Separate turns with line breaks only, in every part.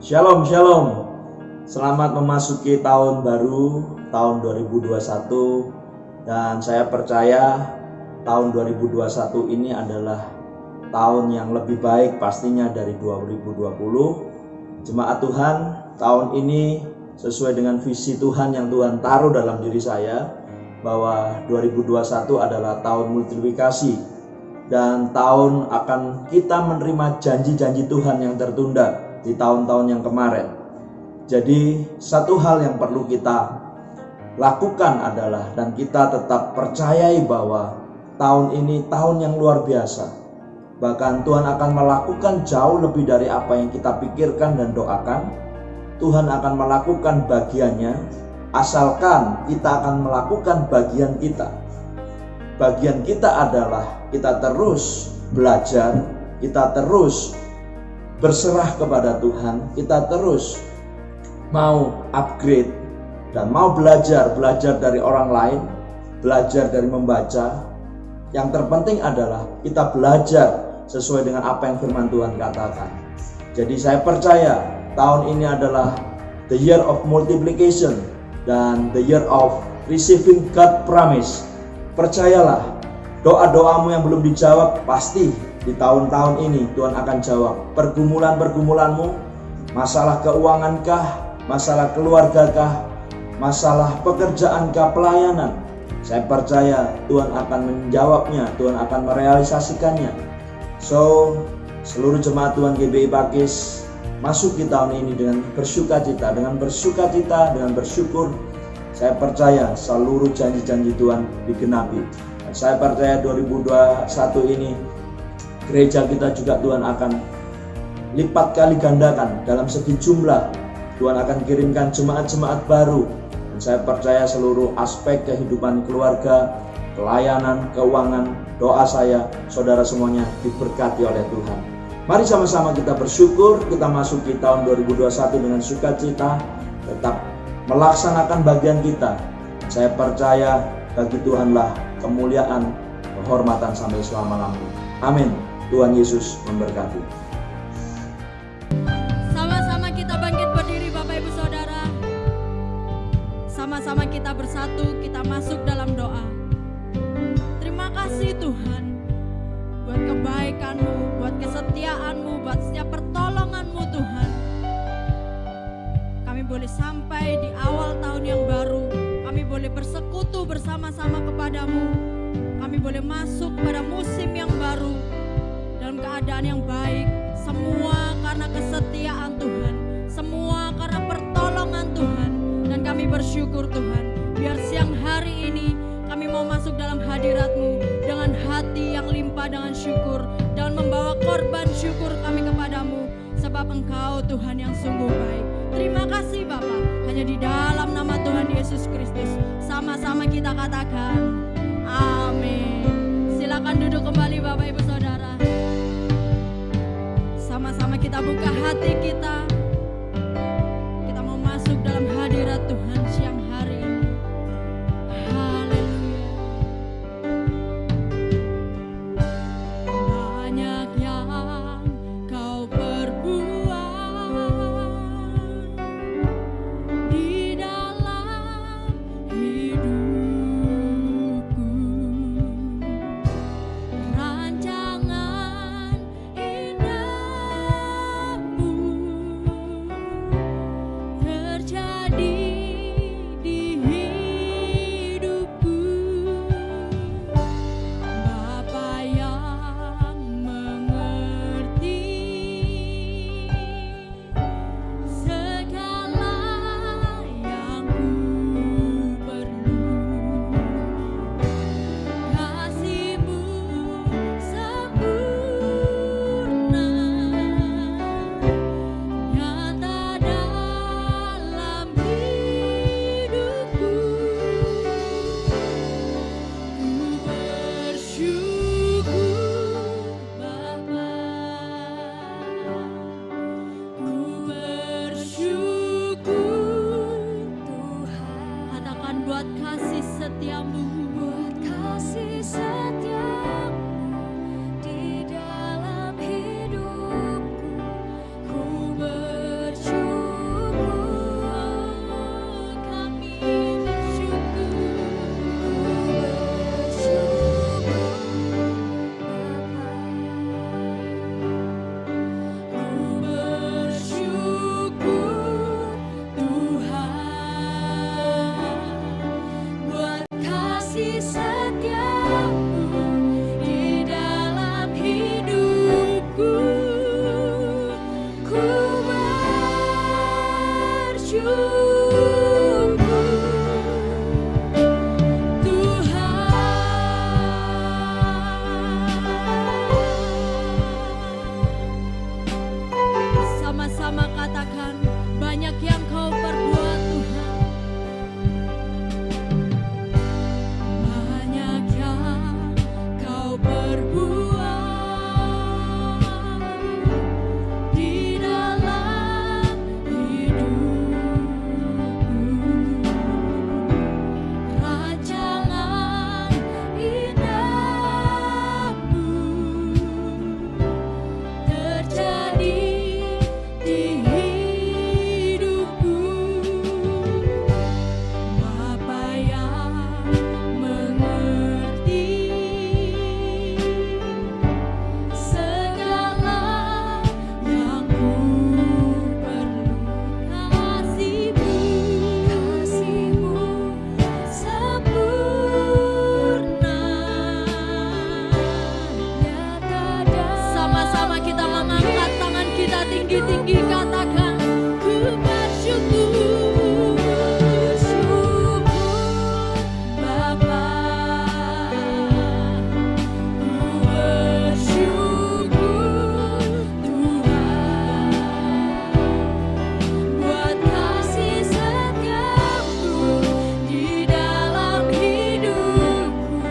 Shalom, shalom. Selamat memasuki tahun baru, tahun 2021. Dan saya percaya tahun 2021 ini adalah tahun yang lebih baik pastinya dari 2020. Jemaat Tuhan, tahun ini sesuai dengan visi Tuhan yang Tuhan taruh dalam diri saya, bahwa 2021 adalah tahun multiplikasi dan tahun akan kita menerima janji-janji Tuhan yang tertunda di tahun-tahun yang kemarin. Jadi satu hal yang perlu kita lakukan adalah, dan kita tetap percayai bahwa tahun ini tahun yang luar biasa. Bahkan Tuhan akan melakukan jauh lebih dari apa yang kita pikirkan dan doakan. Tuhan akan melakukan bagiannya, asalkan kita akan melakukan bagian kita. Bagian kita adalah kita terus belajar, kita terus berserah kepada Tuhan, kita terus mau upgrade dan mau belajar dari orang lain, belajar dari membaca. Yang terpenting adalah kita belajar sesuai dengan apa yang firman Tuhan katakan. Jadi saya percaya tahun ini adalah the year of multiplication dan the year of receiving God promise. Percayalah, doa-doamu yang belum dijawab pasti di tahun-tahun ini Tuhan akan jawab. Pergumulan-pergumulanmu, masalah keuangankah, masalah keluargakah, masalah pekerjaankah, pelayanan, saya percaya Tuhan akan menjawabnya, Tuhan akan merealisasikannya. So, seluruh jemaat Tuhan GBI Pakis masuk di tahun ini dengan bersukacita, dengan bersyukur. Saya percaya seluruh janji-janji Tuhan digenapi. Dan saya percaya 2021 ini gereja kita juga Tuhan akan lipat kali gandakan dalam segi jumlah. Tuhan akan kirimkan jemaat-jemaat baru. Dan saya percaya seluruh aspek kehidupan keluarga, pelayanan, keuangan, doa saya, saudara semuanya diberkati oleh Tuhan. Mari sama-sama kita bersyukur, kita masuki tahun 2021 dengan sukacita, tetap melaksanakan bagian kita. Saya percaya bagi Tuhanlah kemuliaan, kehormatan sampai selama-lamanya. Amin. Tuhan Yesus memberkati.
Sama-sama kita bangkit berdiri Bapak Ibu Saudara. Sama-sama kita bersatu, kita masuk dalam doa. Terima kasih Tuhan buat kebaikan-Mu, buat kesetiaan-Mu, buat setiap pertolongan-Mu Tuhan. Kami boleh sampai di awal tahun yang baru. Kami boleh bersekutu bersama-sama kepada-Mu. Kami boleh masuk pada musim yang baru dalam keadaan yang baik. Semua karena kesetiaan Tuhan, semua karena pertolongan Tuhan. Dan kami bersyukur Tuhan, biar siang hari ini kami mau masuk dalam hadirat-Mu dengan hati yang limpah dengan syukur, dan membawa korban syukur kami kepada-Mu, sebab Engkau Tuhan yang sungguh baik. Terima kasih Bapa, hanya di dalam nama Tuhan Yesus Kristus sama-sama kita katakan amin. Silakan duduk kembali Bapak Ibu Saudara. Sama-sama kita buka hati kita. Kita mau masuk dalam hadirat Tuhan siang hari ini. Haleluya. Banyak yang Kau perbuat di dalam hidupku. Rancangan indahmu terjadi bersama-sama katakan, banyak yang kau perbuat Tuhan. Banyak yang kau perbuat di dalam hidupku. Rancangan indahmu terjadi di hidupku. Bapa yang mengerti segala yang ku perlu, kasih-Mu sempurna nyata dan sama-sama kita mengangkat tangan kita tinggi-tinggi, katakan ku bersyukur Bapa, ku bersyukur Tuhan buat kasih setiamu di dalam hidupku.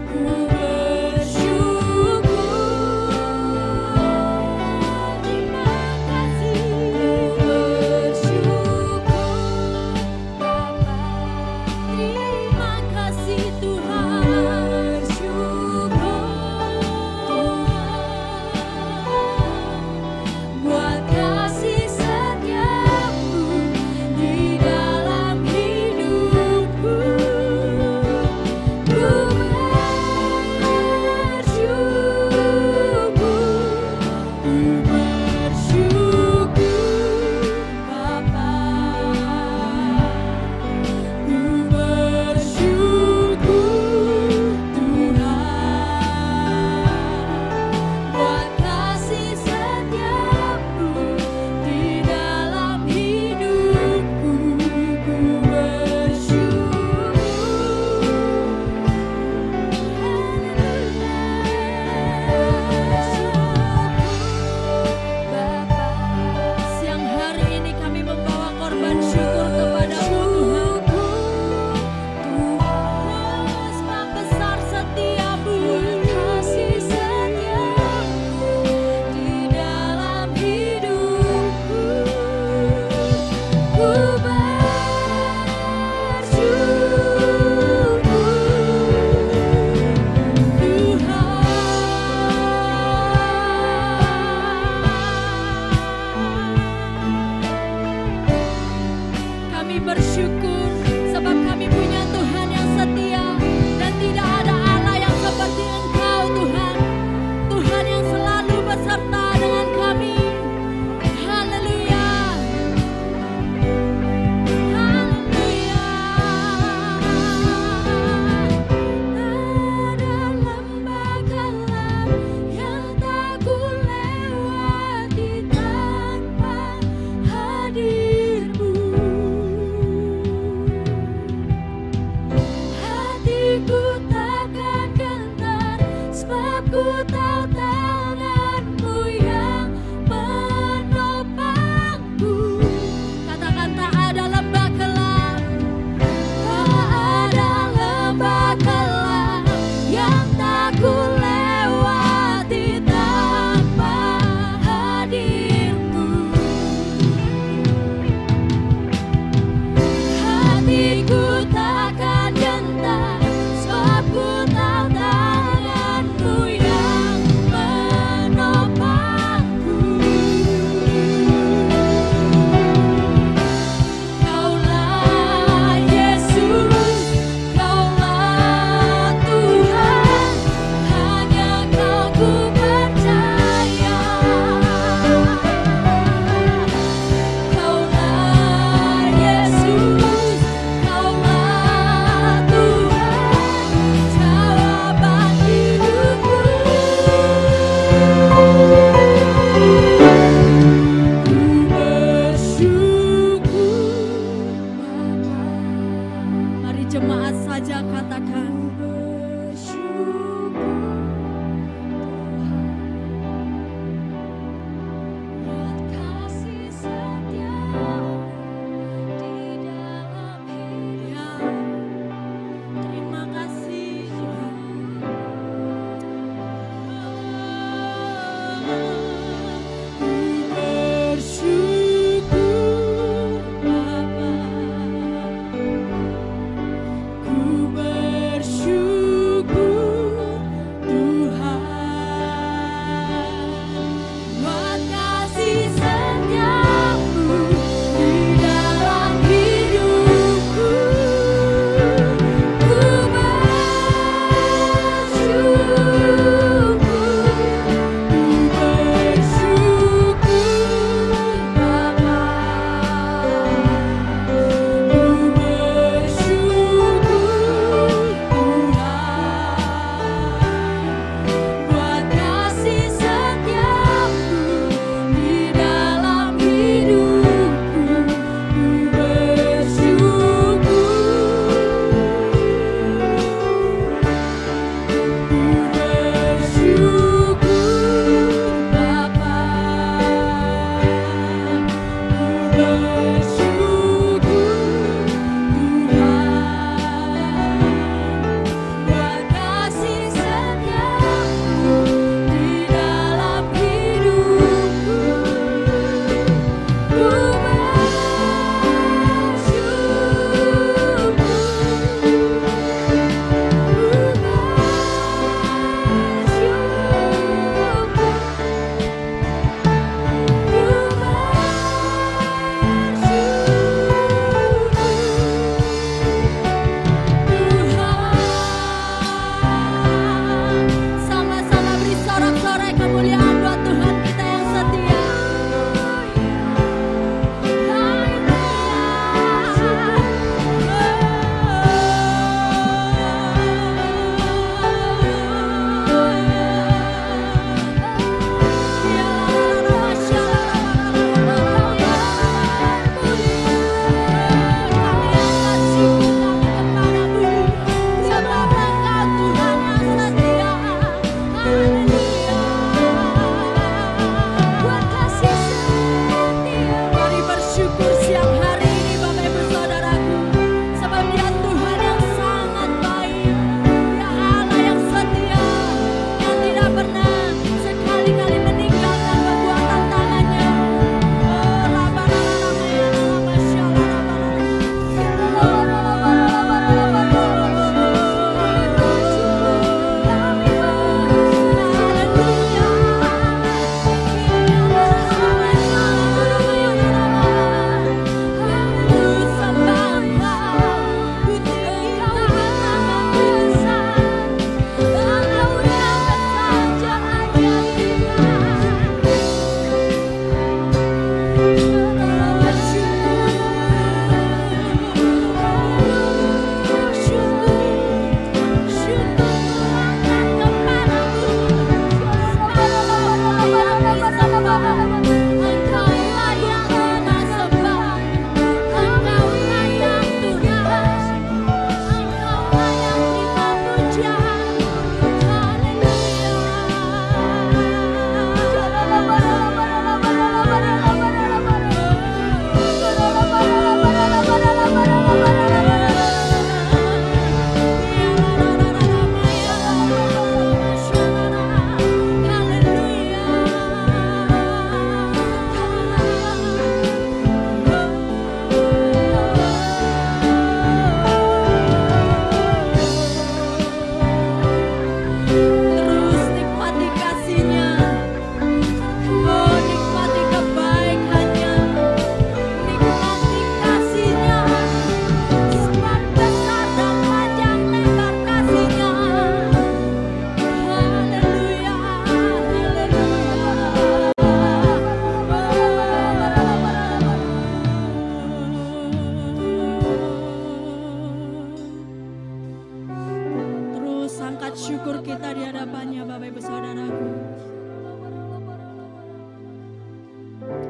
Ku bersyukur, terima kasih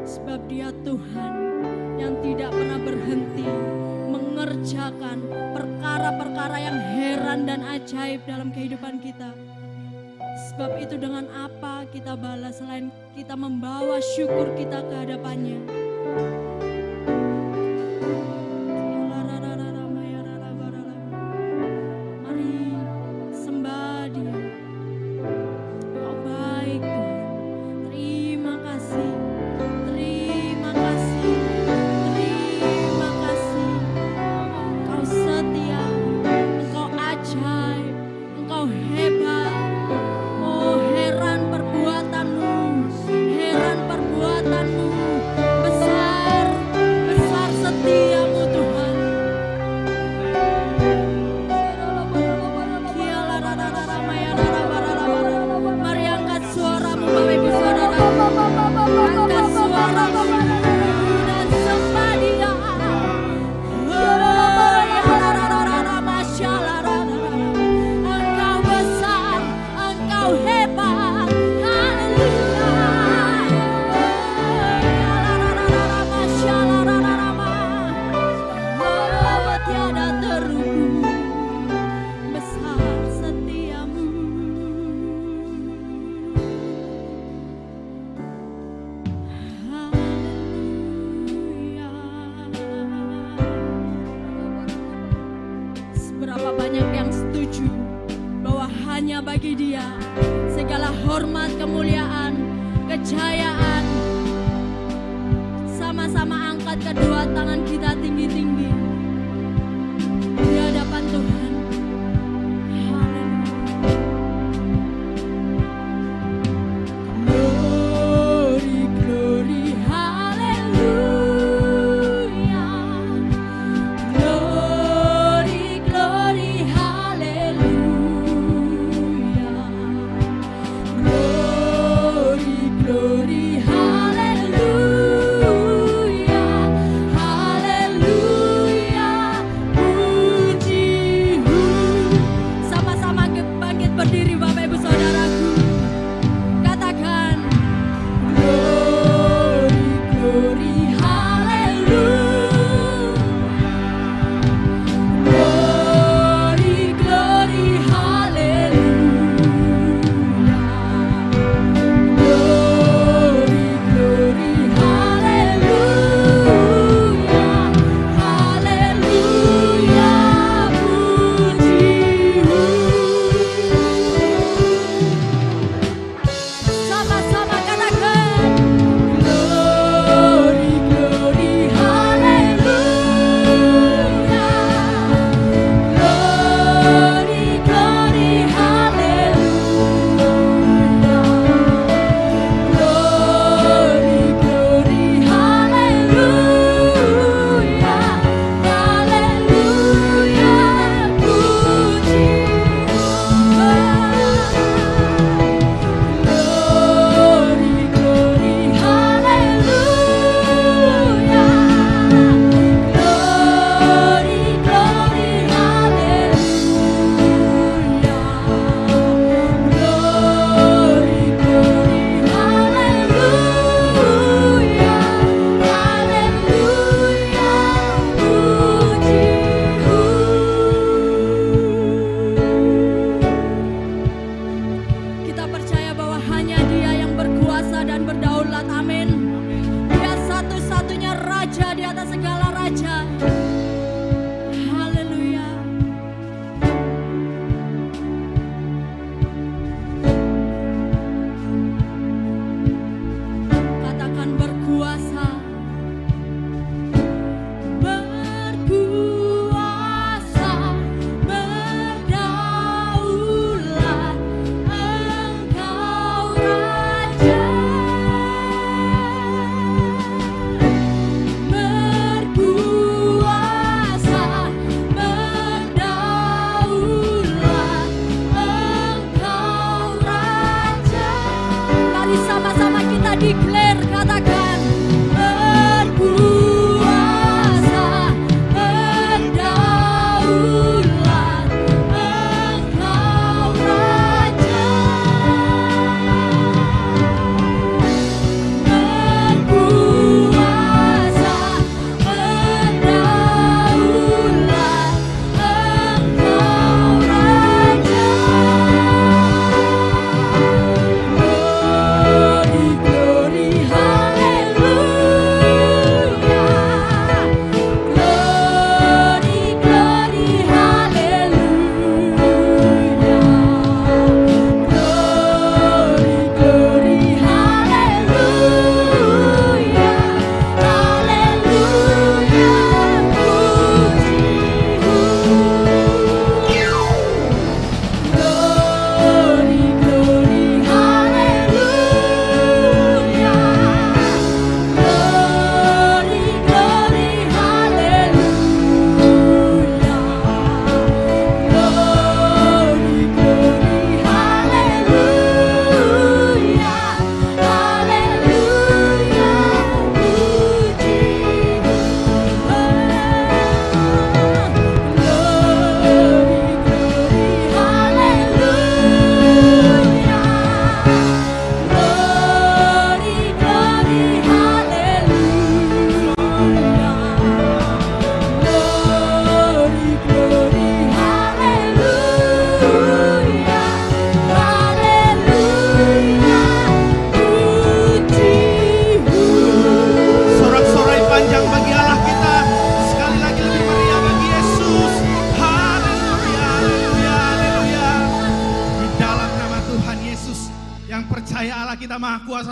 Sebab Dia Tuhan yang tidak pernah berhenti mengerjakan perkara-perkara yang heran dan ajaib dalam kehidupan kita. Sebab itu dengan apa kita balas selain kita membawa syukur kita ke hadapannya. Mari sembah Dia. Kau baik Tuhan. Terima kasih. Terima kasih. Terima kasih. Engkau setia. Engkau ajaib. Engkau hebat. Oh, heran perbuatanmu. Heran perbuatanmu. Besar. Besar setiamu Tuhan. Mari angkat suaramu Bapak Ibu Saudara. Angkat suaramu dan sembah Dia. Engkau besar, Engkau hebat. Haleluya. Tiada terukur besar setiamu. Haleluya. Seberapa banyak yang setuju bahwa hanya bagi Dia segala hormat, kemuliaan, kejayaan. Sama-sama angkat kedua tangan kita tinggi-tinggi di hadapan Tuhan. Glory, glory, haleluya. Glory, glory, haleluya. Glory, glory, haleluya.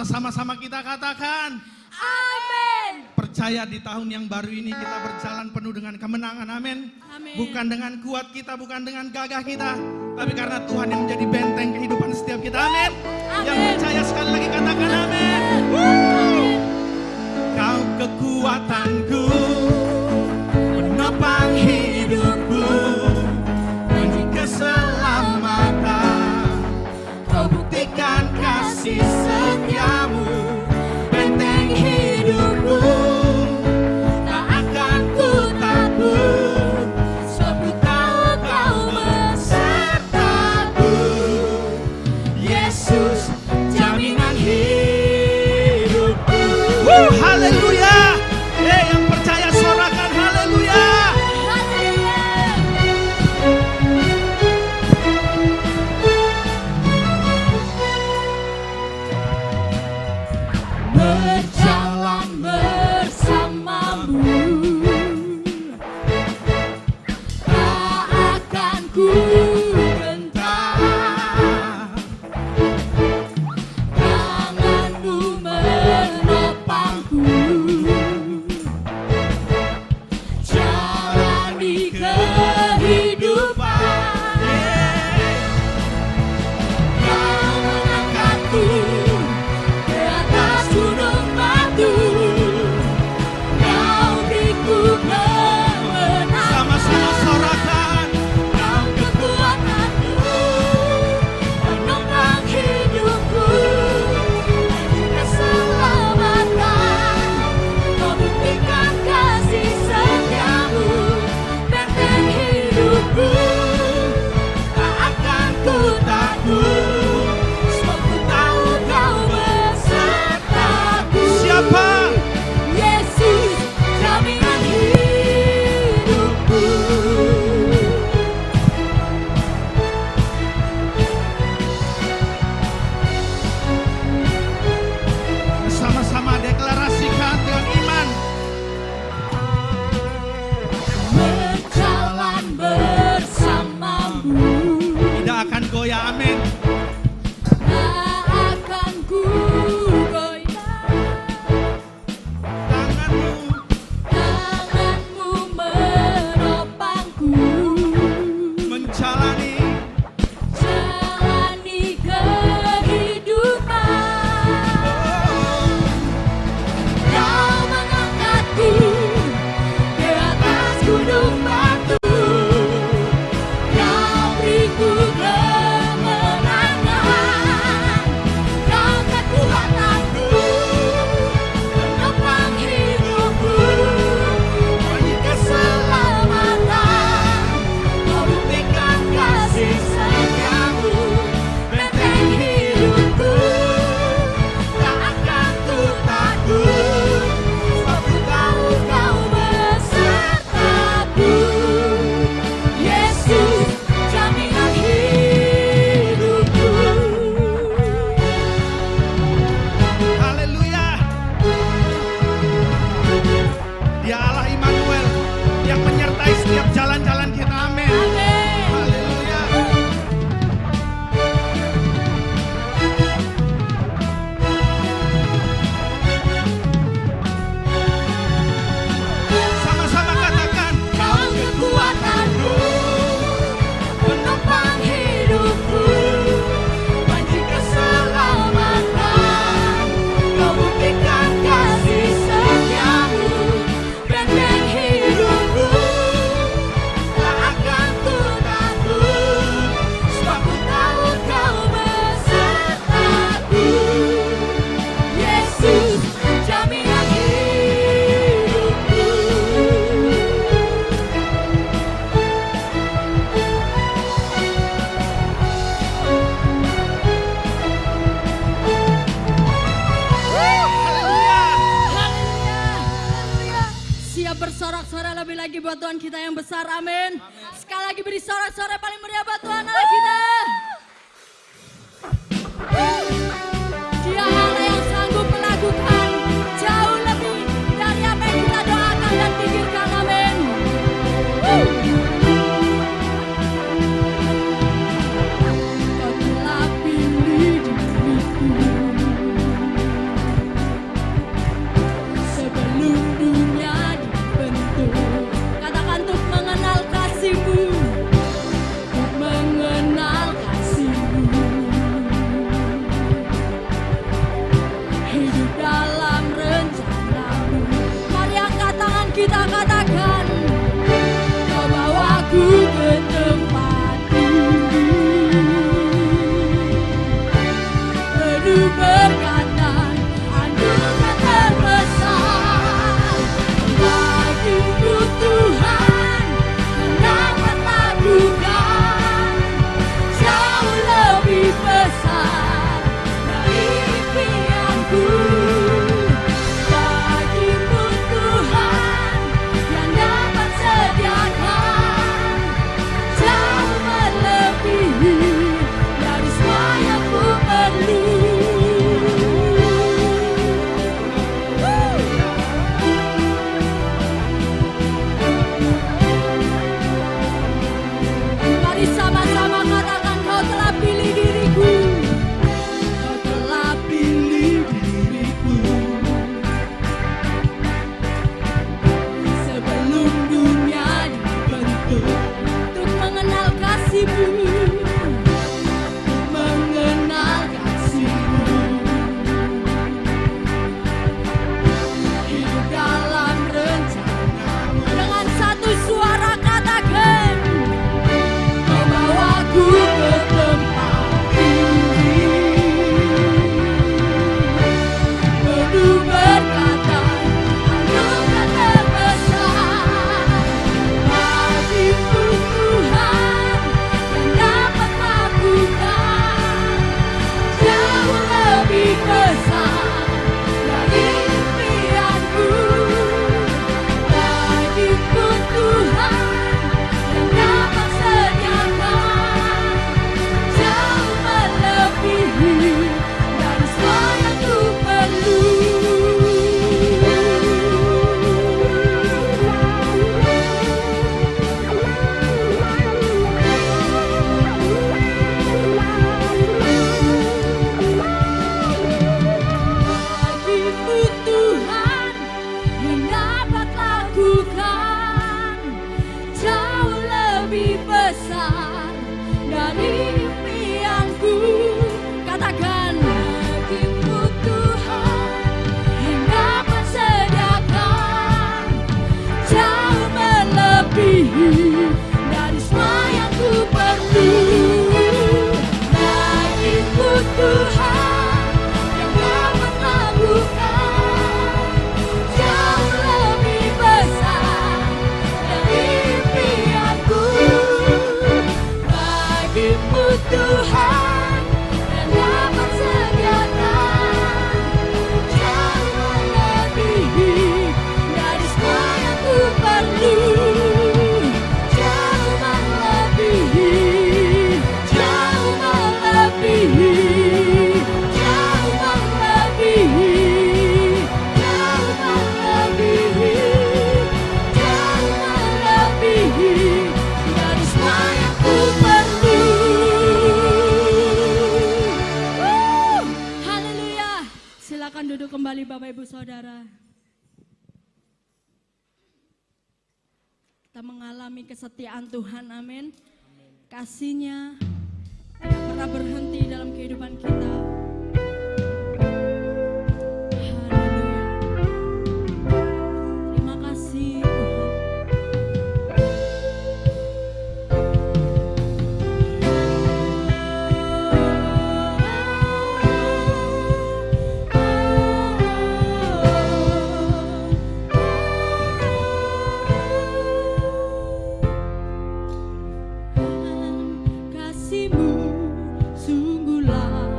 sama-sama kita katakan
Amin.
percaya di tahun yang baru ini kita berjalan penuh dengan kemenangan. Amin.
Amin.
Bukan dengan kuat kita, bukan dengan gagah kita, tapi karena Tuhan yang menjadi benteng kehidupan setiap kita. Amin. Yang percaya sekali lagi katakan amin. Kau kekuatanku, menopang hidupku, bagi keselamatan. Kau buktikan kasih setiamu, benteng hidupku. Tak akan ku takut, sebab ku tahu kau besertaku. Yesus, jaminan hidupku. Haleluya. Yang percaya sorakan haleluya. Berjalan bersamamu, tak akan ku gentar. Tanganmu menopangku, jalani kehidupan. Kau mengangkatku ke atas gunung batu, kau beriku kemenangan. Sama-sama sorakan. Kau kekuatanku, penopang hidupku, keselamatan. Kau buktikan kasih setiamu, benteng hidupku. Tak akan ku takut, sebab ku tahu kau besertaku. Siapa? Yesus, jaminan hidupku. Sama-sama deklarasikan dengan iman. Berjalan bersamamu, tidak akan goyah. Amin. Tak akan ku goyah. Tanganmu menopangku, menjalani kehidupan. Kau mengangkatku ke atas gunung batu, kau beriku kemenangan. Kau kekuatanku, penopang hidupku, bagi keselamatan. Kau buktikan kasih setiamu, benteng hidupku. Tak akan ku takut, sebab ku tahu kau besertaku. Yesus, jaminan hidupku. Haleluya. Dia Allah Immanuel yang menyertai setiap jalan-jalan kita. Amin. Haleluya. Sama-sama katakan. Kau kekuatanku, penopang hidupku, bagi keselamatan. Kau buktikan kasih setiamu, benteng hidupku. Tak akan ku takut, sebab ku tahu kau besertaku. Yesus, jaminan hidupku. Siap bersorak-sorai lebih lagi buat Tuhan kita yang besar. Amin. Sekali lagi beri sorak-sorai paling meriah buat Tuhan Allah kita. Dia Allah yang sanggup melakukan jauh lebih dari apa yang kita doakan dan pikirkan. Amin. Kau telah pilih diriku kita katakan, Kau bawaku ke tempat tinggi, penuh berkatan, anugerah terbesar bagimu Tuhan, yang dapat lakukan jauh lebih besar dari impianku. Bagimu Tuhan, yang dapat sediakan jauh melebihi dari semua yang ku perlu. Mari sama-sama katakan, Kau telah pilih diriku, Kau telah pilih diriku sebelum dunia dibentuk, untuk mengenal kasih-Mu, mengenal kasih-Mu. Hidup dalam rencana-Mu. Dengan satu suara katakan, Kau bawaku ke tempat tinggi, penuh berkatan, anugerah terbesar bagimu Tuhan, yang dapat lakukan jauh lebih besar dari impianku. Bagimu Tuhan, yang dapat sediakan jauh melebihi dari semua yang ku perlu. Bagimu Tuhan, yang dapat lakukan jauh lebih besar dari impianku. Katakan, bagimu Tuhan, yang dapat sediakan jauh melebihi dari semua yang ku perlu. Bagimu Tuhan, yang dapat lakukan jauh lebih besar dari impianku. Bagimu Tuhan, yang dapat sediakan jauh melebihi dari semua yang ku perlu. Jauh melebihi, jauh melebihi, jauh melebihi, jauh melebihi, jauh melebihi dari semua yang ku perlu. Haleluya. Silakan duduk kembali Bapak Ibu Saudara. Kita mengalami kesetiaan Tuhan, amin. Kasih-Nya tidak pernah berhenti dalam kehidupan kita. Haleluya. Terima kasih Tuhan. Kasih-Mu sungguhlah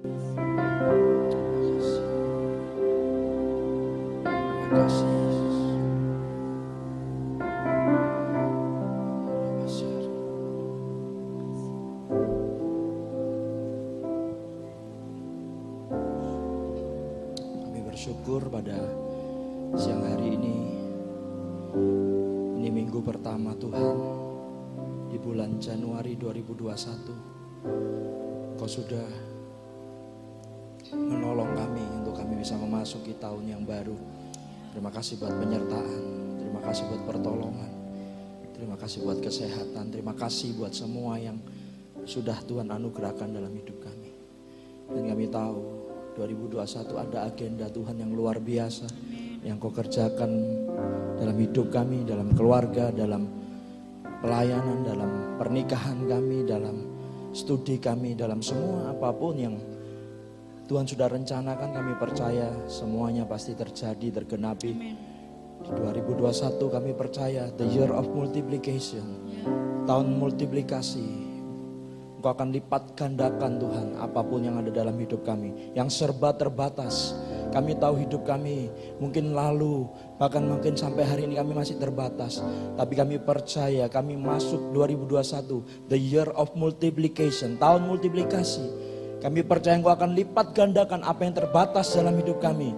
Bersyukur pada siang hari ini minggu pertama Tuhan di bulan Januari 2021. Kau sudah menolong kami untuk kami bisa memasuki tahun yang baru. Terima kasih buat penyertaan, terima kasih buat pertolongan, terima kasih buat kesehatan, terima kasih buat semua yang sudah Tuhan anugerahkan dalam hidup kami. Dan kami tahu 2021 ada agenda Tuhan yang luar biasa yang kau kerjakan dalam hidup kami, dalam keluarga, dalam pelayanan, dalam pernikahan kami, dalam studi kami, dalam semua apapun yang Tuhan sudah rencanakan. Kami percaya semuanya pasti terjadi, tergenapi. Di 2021 kami percaya the year of multiplication, tahun multiplikasi. Engkau akan lipat gandakan Tuhan apapun yang ada dalam hidup kami yang serba terbatas. Kami tahu hidup kami mungkin lalu, bahkan mungkin sampai hari ini kami masih terbatas. Tapi kami percaya kami masuk 2021 the year of multiplication, tahun multiplikasi. Kami percaya Engkau akan lipat gandakan apa yang terbatas dalam hidup kami.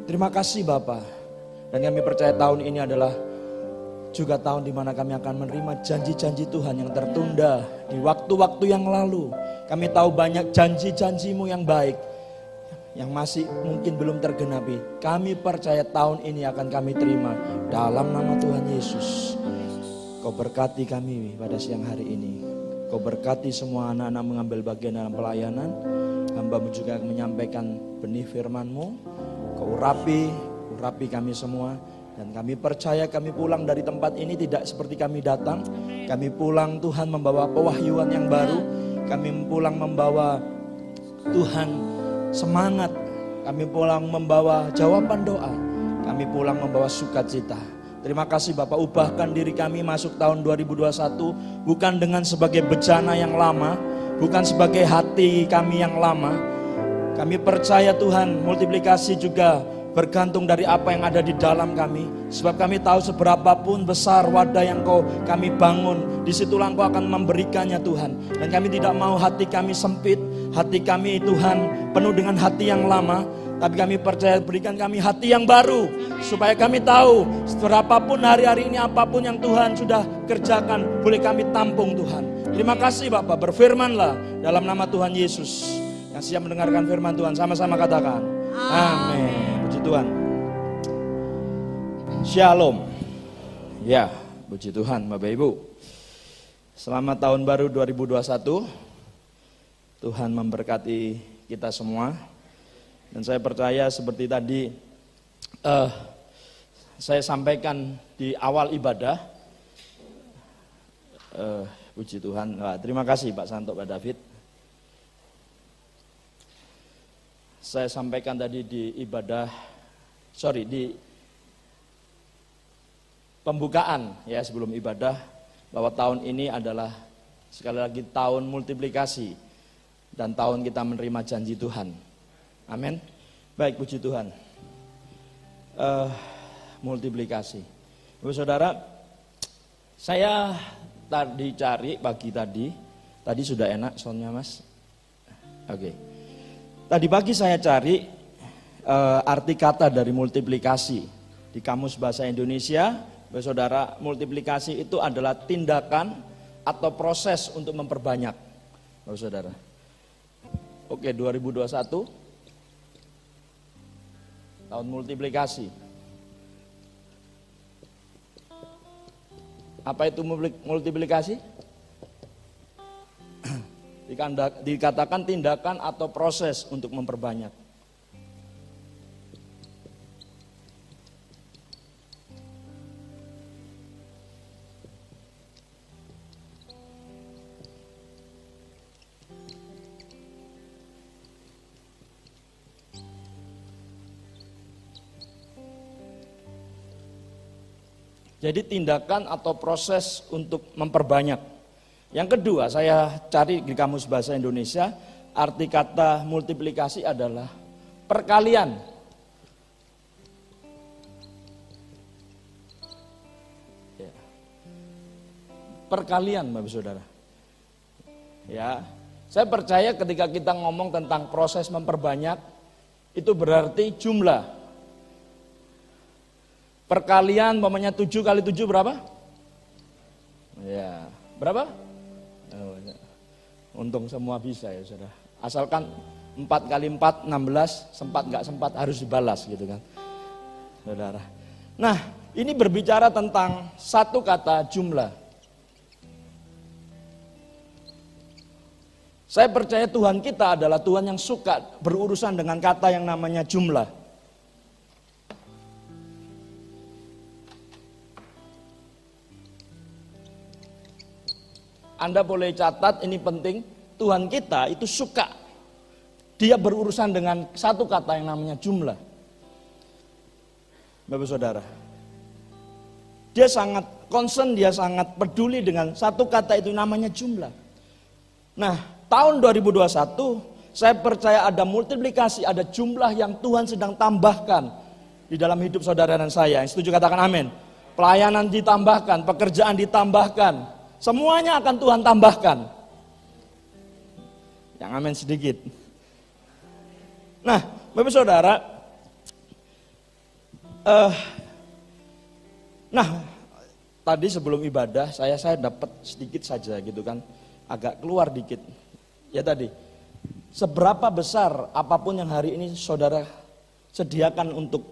Terima kasih Bapa. Dan kami percaya tahun ini adalah juga tahun di mana kami akan menerima janji-janji Tuhan yang tertunda di waktu-waktu yang lalu. Kami tahu banyak janji-janji-Mu yang baik yang masih mungkin belum tergenapi. Kami percaya tahun ini akan kami terima dalam nama Tuhan Yesus. Kau berkati kami pada siang hari ini. Kau berkati semua anak-anak mengambil bagian dalam pelayanan. Hamba-Mu juga menyampaikan benih firman-Mu. Kau urapi kami semua. Dan kami percaya kami pulang dari tempat ini tidak seperti kami datang. Kami pulang Tuhan membawa pewahyuan yang baru. Kami pulang membawa Tuhan semangat. Kami pulang membawa jawaban doa. Kami pulang membawa sukacita. Terima kasih Bapak, ubahkan diri kami masuk tahun 2021 bukan dengan sebagai bejana yang lama, bukan sebagai hati kami yang lama. Kami percaya Tuhan multiplikasi juga bergantung dari apa yang ada di dalam kami. Sebab kami tahu seberapapun besar wadah yang kami bangun, disitulah Engkau akan memberikannya Tuhan. Dan kami tidak mau hati kami sempit, hati kami Tuhan penuh dengan hati yang lama. Tapi kami percaya berikan kami hati yang baru. Supaya kami tahu seberapapun hari-hari ini apapun yang Tuhan sudah kerjakan, boleh kami tampung Tuhan. Terima kasih Bapak, berfirmanlah dalam nama Tuhan Yesus. Yang siap mendengarkan firman Tuhan sama-sama katakan amin. Puji Tuhan. Shalom. Ya, puji Tuhan Bapak Ibu. Selamat tahun baru 2021. Tuhan memberkati kita semua. Dan saya percaya seperti tadi saya sampaikan di awal ibadah. Puji Tuhan. Wah, terima kasih Pak Santo, Pak David. Saya sampaikan tadi di pembukaan ya sebelum ibadah bahwa tahun ini adalah sekali lagi tahun multiplikasi dan tahun kita menerima janji Tuhan. Amin. Baik, puji Tuhan. Multiplikasi. Ibu saudara, saya tadi cari pagi tadi sudah enak soundnya Mas. Oke. Tadi pagi saya cari arti kata dari multiplikasi di Kamus Bahasa Indonesia. Saudara, multiplikasi itu adalah tindakan atau proses untuk memperbanyak. Saudara. Oke, 2021 tahun multiplikasi. Apa itu multiplikasi? Dikatakan tindakan atau proses untuk memperbanyak. Jadi tindakan atau proses untuk memperbanyak. Yang kedua saya cari di Kamus Bahasa Indonesia, arti kata multiplikasi adalah perkalian. Ya. Perkalian, Bapak Saudara. Ya, saya percaya ketika kita ngomong tentang proses memperbanyak, itu berarti jumlah. Perkalian, umpamanya 7 kali 7 berapa? Ya, berapa? Oh, ya. Untung semua bisa ya saudara. Asalkan 4 kali 4, 16, sempat gak sempat harus dibalas gitu kan. Saudara. Nah, ini berbicara tentang satu kata jumlah. Saya percaya Tuhan kita adalah Tuhan yang suka berurusan dengan kata yang namanya jumlah. Anda boleh catat, ini penting, Tuhan kita itu suka. Dia berurusan dengan satu kata yang namanya jumlah. Bapak Saudara. Dia sangat concern, dia sangat peduli dengan satu kata itu namanya jumlah. Nah, tahun 2021, saya percaya ada multiplikasi, ada jumlah yang Tuhan sedang tambahkan di dalam hidup saudara dan saya. Yang setuju katakan amin. Pelayanan ditambahkan, pekerjaan ditambahkan. Semuanya akan Tuhan tambahkan. Yang amin sedikit. Nah, Bapak Saudara, tadi sebelum ibadah saya dapat sedikit saja gitu kan, agak keluar dikit. Ya tadi, seberapa besar apapun yang hari ini saudara sediakan untuk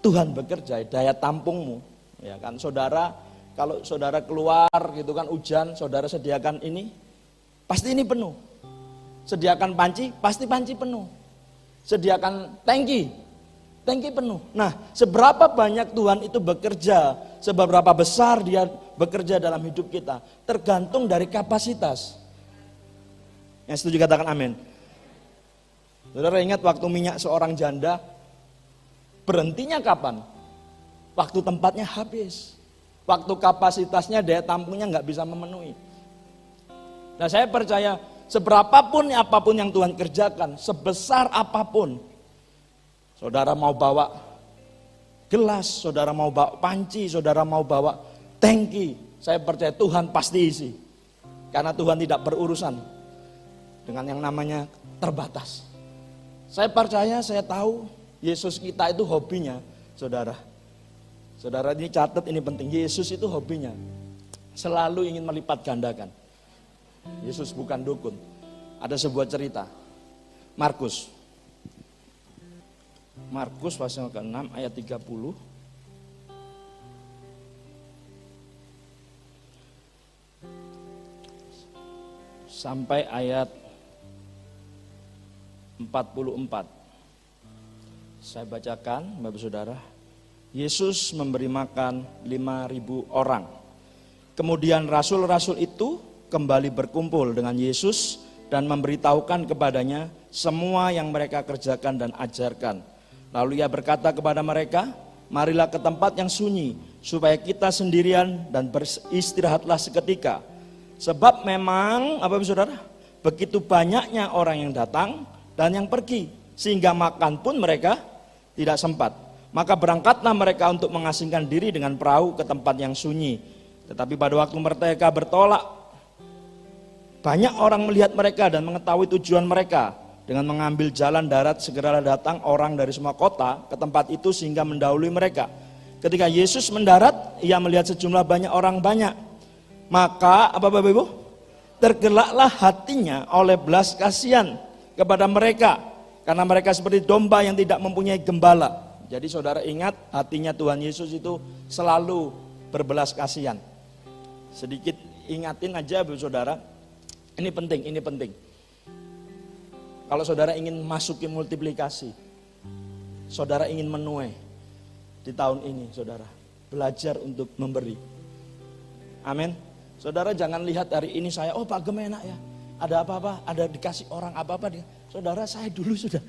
Tuhan bekerja, daya tampungmu, ya kan saudara. Kalau saudara keluar gitu kan hujan, saudara sediakan ini, pasti ini penuh. Sediakan panci, pasti panci penuh. Sediakan tangki penuh. Nah, seberapa banyak Tuhan itu bekerja, seberapa besar dia bekerja dalam hidup kita, tergantung dari kapasitas. Yang setuju katakan amin. Saudara ingat waktu minyak seorang janda, berhentinya kapan? Waktu tempatnya habis. Waktu kapasitasnya, daya tampungnya nggak bisa memenuhi. Nah, saya percaya seberapapun apapun yang Tuhan kerjakan, sebesar apapun, saudara mau bawa gelas, saudara mau bawa panci, saudara mau bawa tangki, saya percaya Tuhan pasti isi. Karena Tuhan tidak berurusan dengan yang namanya terbatas. Saya percaya, saya tahu Yesus kita itu hobinya, saudara. Saudara ini catat, ini penting. Yesus itu hobinya selalu ingin melipat gandakan. Yesus bukan dukun. Ada sebuah cerita. Markus pasal ke-6 ayat 30. Sampai ayat 44. Saya bacakan, Bapak Saudara. Yesus memberi makan 5.000 orang. Kemudian rasul-rasul itu kembali berkumpul dengan Yesus dan memberitahukan kepadanya semua yang mereka kerjakan dan ajarkan. Lalu ia berkata kepada mereka, marilah ke tempat yang sunyi, supaya kita sendirian dan beristirahatlah seketika. Sebab memang, apa saudara, begitu banyaknya orang yang datang dan yang pergi, sehingga makan pun mereka tidak sempat. Maka berangkatlah mereka untuk mengasingkan diri dengan perahu ke tempat yang sunyi. Tetapi pada waktu mereka bertolak, banyak orang melihat mereka dan mengetahui tujuan mereka. Dengan mengambil jalan darat, segeralah datang orang dari semua kota ke tempat itu sehingga mendahului mereka. Ketika Yesus mendarat, ia melihat sejumlah banyak orang banyak. Maka, apa Bapak Ibu? Tergeraklah hatinya oleh belas kasihan kepada mereka. Karena mereka seperti domba yang tidak mempunyai gembala. Jadi saudara ingat, hatinya Tuhan Yesus itu selalu berbelas kasihan. Sedikit ingatin aja saudara, ini penting. Kalau saudara ingin masukin multiplikasi, saudara ingin menuai di tahun ini, saudara belajar untuk memberi. Amin. Saudara jangan lihat hari ini saya, oh Pak Gem enak ya, ada apa-apa, ada dikasih orang apa-apa dia. Saudara saya dulu sudah.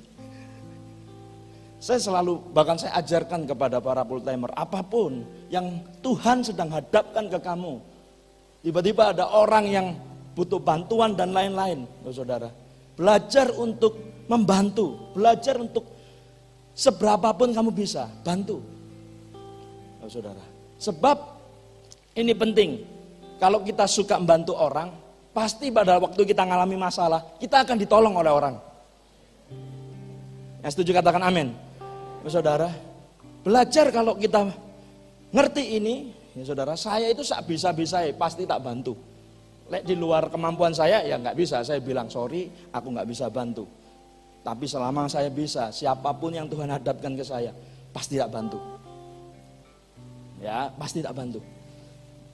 Saya selalu, bahkan saya ajarkan kepada para full timer, apapun yang Tuhan sedang hadapkan ke kamu. Tiba-tiba ada orang yang butuh bantuan dan lain-lain, saudara. belajar untuk membantu, belajar untuk seberapapun kamu bisa, bantu. Oh, saudara, sebab ini penting, kalau kita suka membantu orang, pasti pada waktu kita mengalami masalah, kita akan ditolong oleh orang. Yang setuju katakan amin. Saudara, belajar kalau kita ngerti ini, ya saudara, saya itu sak bisa-bisa pasti tak bantu. Lek di luar kemampuan saya ya nggak bisa, saya bilang sorry, aku nggak bisa bantu. Tapi selama saya bisa, siapapun yang Tuhan hadapkan ke saya, pasti tak bantu. Ya, pasti tak bantu.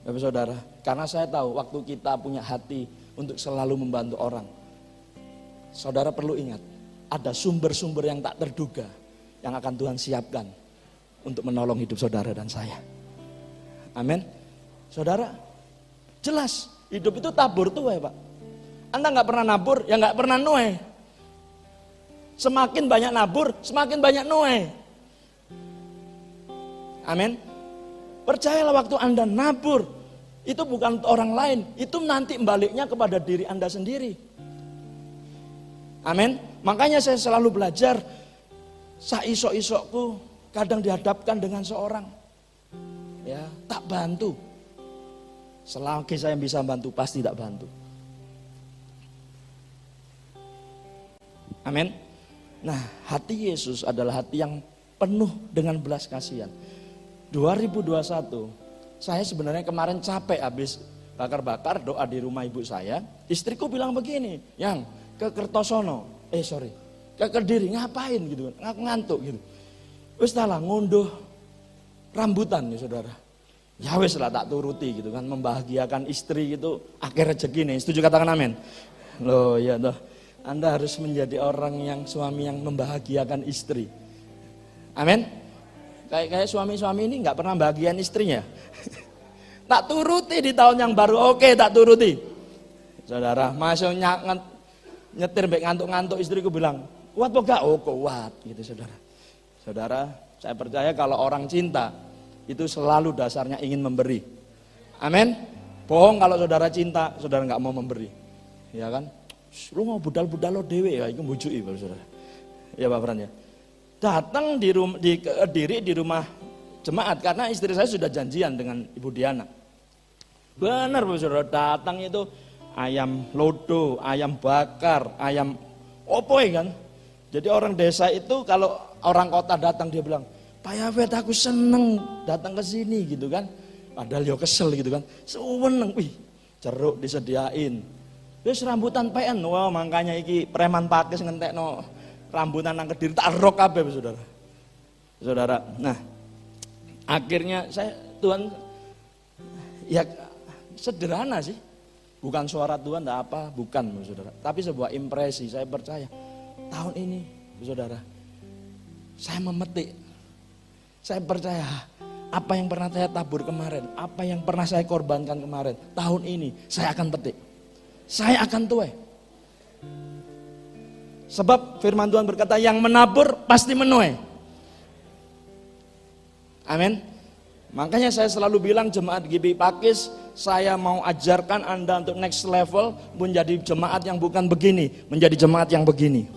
Bapak saudara, karena saya tahu waktu kita punya hati untuk selalu membantu orang, saudara perlu ingat, ada sumber-sumber yang tak terduga yang akan Tuhan siapkan untuk menolong hidup saudara dan saya. Amin. Saudara, jelas hidup itu tabur tuai, Pak. Anda nggak pernah nabur, ya nggak pernah nuai. Semakin banyak nabur, semakin banyak nuai. Amin. Percayalah waktu Anda nabur, itu bukan orang lain, itu nanti baliknya kepada diri Anda sendiri. Amin. Makanya saya selalu belajar, saisok-isokku kadang dihadapkan dengan seorang, ya tak bantu. Selagi saya bisa bantu, pasti tak bantu. Amin. Nah, hati Yesus adalah hati yang penuh dengan belas kasihan. 2021, saya sebenarnya kemarin capek habis bakar-bakar doa di rumah ibu saya. Istriku bilang begini, yang ke Kertosono, ke Kediri ngapain gitu, ngantuk gitu. Wis lah ngunduh rambutan nih saudara. Ya wis lah tak turuti gitu kan, membahagiakan istri gitu, akhir rezeki nih. Setuju katakan amin. Loh ya toh, Anda harus menjadi orang yang suami yang membahagiakan istri. Amin. Kayak suami-suami ini nggak pernah bahagian istrinya. Tak turuti di tahun yang baru, oke tak turuti. Saudara, masuk nyetir mbek ngantuk-ngantuk, istriku bilang, kuat apa gak? Oh kuat gitu saudara. Saudara, saya percaya kalau orang cinta itu selalu dasarnya ingin memberi. Amin. Bohong kalau saudara cinta, saudara nggak mau memberi. Ya kan? Lu mau budal-budal lo dewe ya, itu bujuki saudara. Ya Pak Fran ya. Datang di Kediri di rumah jemaat karena istri saya sudah janjian dengan Ibu Diana. Benar Bapak Saudara, datang itu ayam lodo, ayam bakar, ayam opoy kan. Jadi orang desa itu kalau orang kota datang dia bilang, Pak Yafet aku seneng datang ke sini gitu kan. Padahal yo kesel gitu kan. Seneng, wih jeruk disediain. Wis rambutan PN, wah makanya iki preman pakis ngentekno rambutan nang Kediri tak rok kabeh saudara. Saudara. Nah, akhirnya Tuhan ya sederhana sih. Bukan suara Tuhan enggak apa, bukan saudara. Tapi sebuah impresi, saya percaya tahun ini saudara, saya memetik. Saya percaya apa yang pernah saya tabur kemarin, apa yang pernah saya korbankan kemarin, tahun ini saya akan petik. Saya akan tuai. Sebab firman Tuhan berkata yang menabur pasti menuai. Amin. Makanya saya selalu bilang jemaat GBI Pakis, saya mau ajarkan Anda untuk next level menjadi jemaat yang bukan begini, menjadi jemaat yang begini.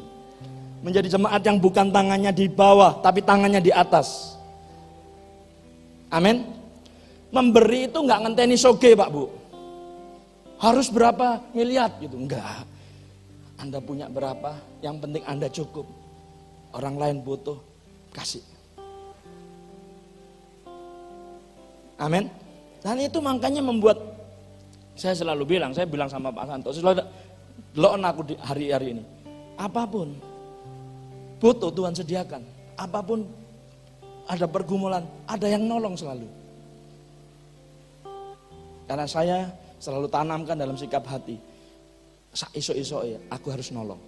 Menjadi jemaat yang bukan tangannya di bawah, tapi tangannya di atas. Amin. Memberi itu enggak ngenteni soge Pak Bu. Harus berapa miliar gitu, enggak. Anda punya berapa, yang penting Anda cukup. Orang lain butuh, kasih. Amin. Dan itu makanya membuat saya selalu bilang, saya bilang sama Pak Santo, selalu loan aku di hari-hari ini. Apapun butuh Tuhan sediakan. Apapun ada pergumulan, ada yang nolong selalu. Karena saya selalu tanamkan dalam sikap hati. Iso-iso ya, aku harus nolong.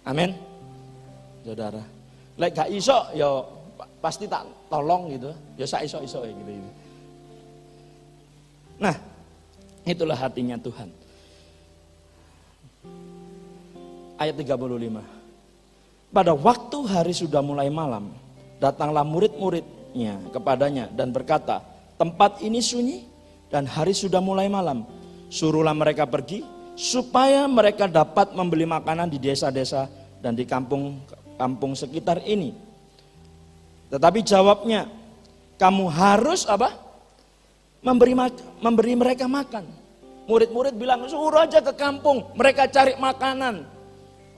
Amin. Saudara. Lek gak iso ya pasti tak tolong gitu. Ya iso-iso ya gitu. Nah, itulah hatinya Tuhan. Ayat 35. Pada waktu hari sudah mulai malam, datanglah murid-muridnya kepadanya dan berkata, tempat ini sunyi dan hari sudah mulai malam. Suruhlah mereka pergi supaya mereka dapat membeli makanan di desa-desa dan di kampung sekitar ini. Tetapi jawabnya, kamu harus apa? Memberi mereka makan. Murid-murid bilang, suruh aja ke kampung, mereka cari makanan.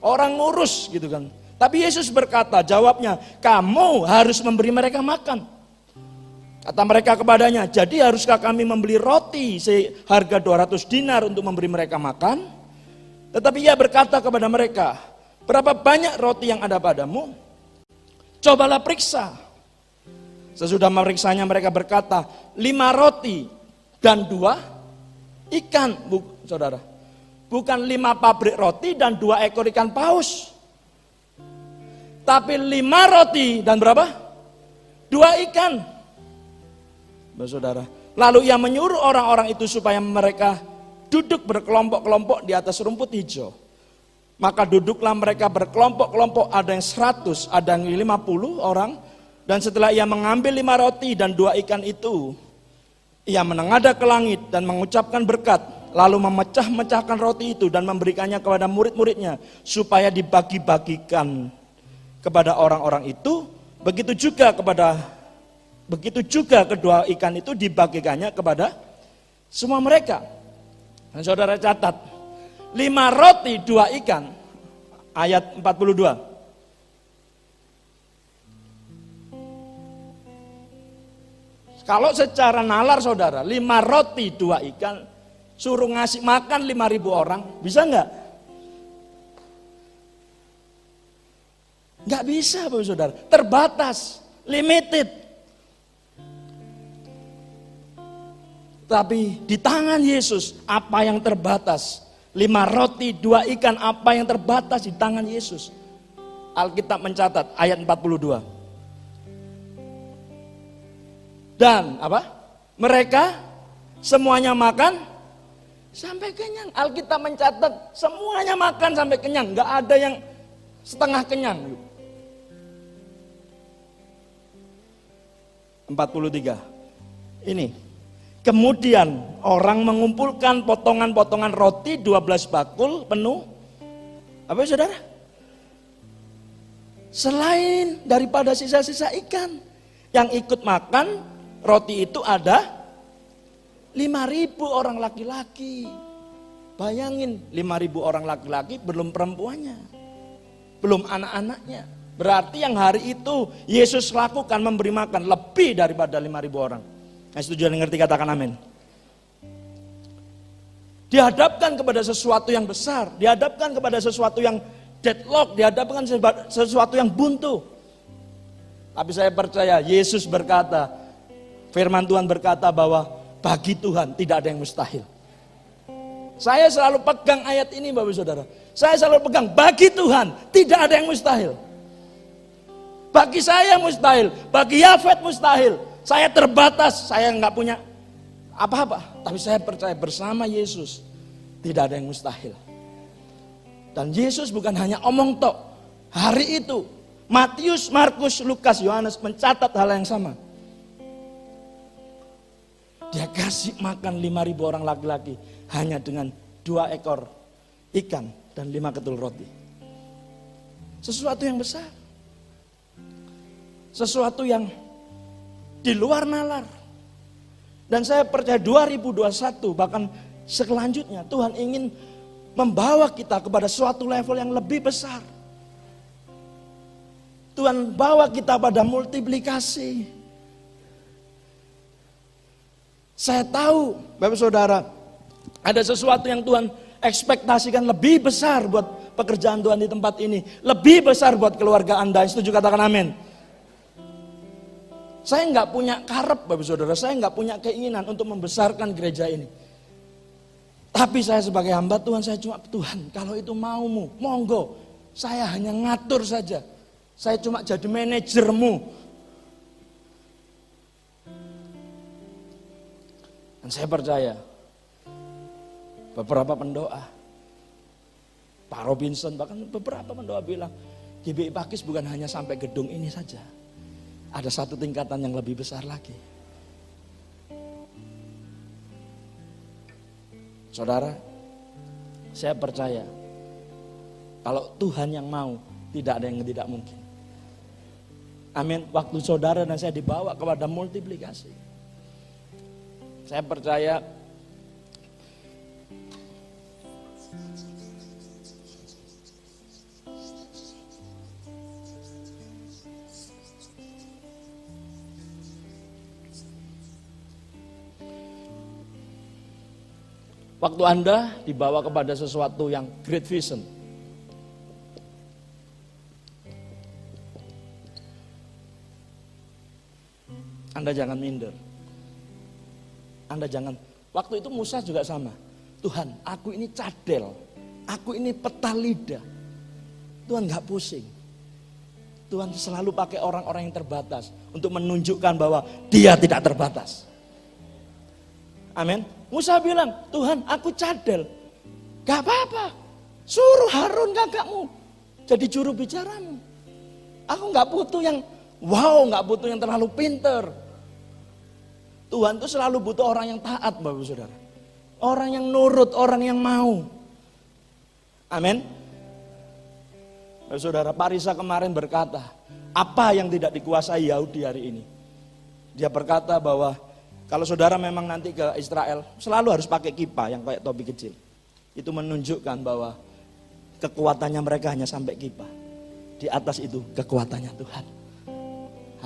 Orang ngurus gitu kan. Tapi Yesus berkata, jawabnya, kamu harus memberi mereka makan. Kata mereka kepadanya, jadi haruskah kami membeli roti seharga 200 dinar untuk memberi mereka makan? Tetapi ia berkata kepada mereka, berapa banyak roti yang ada padamu? Cobalah periksa. Sesudah meriksanya mereka berkata, 5 roti dan 2 ikan, saudara. Bukan 5 pabrik roti dan 2 ekor ikan paus. Tapi 5 roti dan berapa? 2 ikan. Saudara. Lalu ia menyuruh orang-orang itu supaya mereka duduk berkelompok-kelompok di atas rumput hijau. Maka duduklah mereka berkelompok-kelompok, ada yang 100, ada yang 50 orang. Dan setelah ia mengambil 5 roti dan 2 ikan itu, ia menengadah ke langit dan mengucapkan berkat. Lalu memecah-mecahkan roti itu dan memberikannya kepada murid-muridnya, supaya dibagi-bagikan kepada orang-orang itu. Begitu juga kedua ikan itu dibagikannya kepada semua mereka. Dan saudara catat, 5 roti 2 ikan, ayat 42. Kalau secara nalar saudara, 5 roti 2 ikan, suruh ngasih makan 5.000 orang, bisa enggak? Enggak bisa Bapak Saudara, terbatas, limited. Tapi di tangan Yesus, apa yang terbatas? 5 roti, 2 ikan, apa yang terbatas di tangan Yesus? Alkitab mencatat ayat 42. Dan apa? Mereka semuanya makan sampai kenyang. Alkitab mencatat semuanya makan sampai kenyang, nggak ada yang setengah kenyang. 43. Ini. Kemudian orang mengumpulkan potongan-potongan roti 12 bakul penuh. Apa ya saudara? Selain daripada sisa-sisa ikan. Yang ikut makan roti itu ada 5.000 orang laki-laki. Bayangin 5.000 orang laki-laki belum perempuannya. Belum anak-anaknya. Berarti yang hari itu Yesus lakukan memberi makan lebih daripada 5.000 orang. Yang setuju dan ngerti katakan amin. Dihadapkan kepada sesuatu yang besar, dihadapkan kepada sesuatu yang deadlock, dihadapkan sesuatu yang buntu. Tapi saya percaya Yesus berkata, firman Tuhan berkata bahwa bagi Tuhan tidak ada yang mustahil. Saya selalu pegang ayat ini Bapak Saudara. Saya selalu pegang bagi Tuhan tidak ada yang mustahil. Bagi saya mustahil, bagi Yafet mustahil. Saya terbatas, saya nggak punya apa-apa. Tapi saya percaya bersama Yesus tidak ada yang mustahil. Dan Yesus bukan hanya omong tok. Hari itu Matius, Markus, Lukas, Yohanes mencatat hal yang sama. Dia kasih makan 5.000 orang laki-laki hanya dengan 2 ekor ikan dan 5 ketul roti. Sesuatu yang besar. Sesuatu yang di luar nalar. Dan saya percaya 2021 bahkan selanjutnya Tuhan ingin membawa kita kepada suatu level yang lebih besar. Tuhan bawa kita pada multiplikasi. Saya tahu Bapak Saudara ada sesuatu yang Tuhan ekspektasikan lebih besar buat pekerjaan Tuhan di tempat ini. Lebih besar buat keluarga Anda. Setuju katakan amin. Saya nggak punya karep Bapak Saudara, saya nggak punya keinginan untuk membesarkan gereja ini. Tapi saya sebagai hamba Tuhan, saya cuma Tuhan kalau itu maumu, monggo. Saya hanya ngatur saja. Saya cuma jadi manajermu. Dan saya percaya beberapa pendoa, Pak Robinson bahkan beberapa pendoa bilang, GBI Pakis bukan hanya sampai gedung ini saja. Ada satu tingkatan yang lebih besar lagi. Saudara, Saya percaya kalau Tuhan yang mau, tidak ada yang tidak mungkin. Amin. Waktu saudara dan saya dibawa kepada multiplikasi, saya percaya waktu Anda dibawa kepada sesuatu yang great vision, Anda jangan minder. Anda jangan. Waktu itu Musa juga sama. Tuhan, aku ini cadel, aku ini peta lidah. Tuhan gak pusing. Tuhan selalu pakai orang-orang yang terbatas untuk menunjukkan bahwa dia tidak terbatas. Amin. Musa bilang, Tuhan aku cadel. Gak apa-apa. Suruh Harun kakakmu jadi juru bicaramu. Aku gak butuh yang wow, gak butuh yang terlalu pinter. Tuhan itu selalu butuh orang yang taat, Bapak Saudara. Orang yang nurut, orang yang mau. Amin. Bapak Saudara, Parisa kemarin berkata, apa yang tidak dikuasai Yahudi hari ini? Dia berkata bahwa kalau saudara memang nanti ke Israel, selalu harus pakai kipa yang kayak topi kecil. Itu menunjukkan bahwa kekuatannya mereka hanya sampai kipa. Di atas itu kekuatannya Tuhan.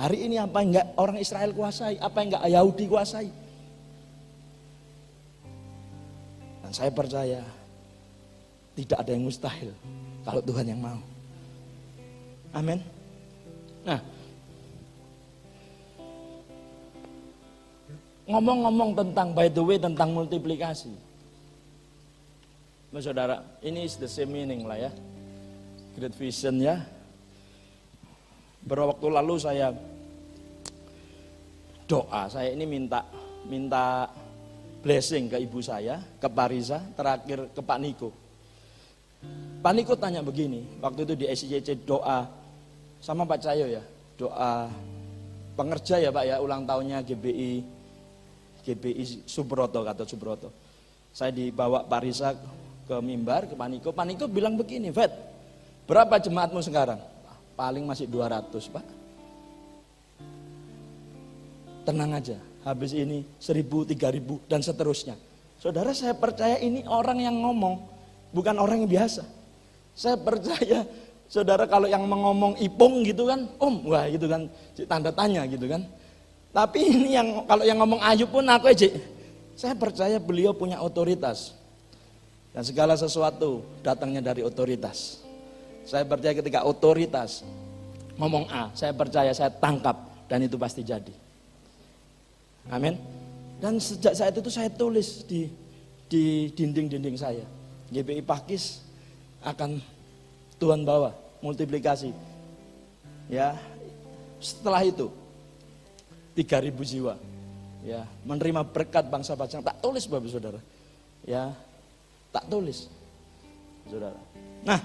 Hari ini apa yang enggak orang Israel kuasai, apa yang enggak Yahudi kuasai. Dan saya percaya tidak ada yang mustahil kalau Tuhan yang mau. Amin. Nah, ngomong-ngomong tentang, by the way, tentang multiplikasi. Mas saudara, ini is the same meaning lah ya. Great vision ya. Beberapa waktu lalu saya doa, saya ini minta blessing ke ibu saya, ke Parisa, terakhir ke Pak Niko. Pak Niko tanya begini, waktu itu di SICC doa sama Pak Cahyo ya, doa pengerja ya Pak ya, ulang tahunnya GBI Subroto, kata Subroto. Saya dibawa Parisa ke mimbar, ke Pak Niko bilang begini, Vet, berapa jemaatmu sekarang? Paling masih 200 Pak. Tenang aja, habis ini 1000, 3000 dan seterusnya. Saudara, saya percaya ini orang yang ngomong, bukan orang yang biasa. Saya percaya, saudara, kalau yang ngomong ipung gitu kan, wah gitu kan, tanda tanya gitu kan. Tapi ini yang kalau yang ngomong ayu pun aku aja, saya percaya beliau punya otoritas. Dan segala sesuatu datangnya dari otoritas. Saya percaya ketika otoritas ngomong A, saya percaya saya tangkap dan itu pasti jadi. Amin. Dan sejak saat itu saya tulis di dinding-dinding saya, GBI Pakis akan Tuhan bawa multiplikasi. Ya, setelah itu 3000 jiwa ya menerima berkat bangsa-bangsa. Tak tulis Bapak Saudara. Ya, tak tulis. Saudara. Nah,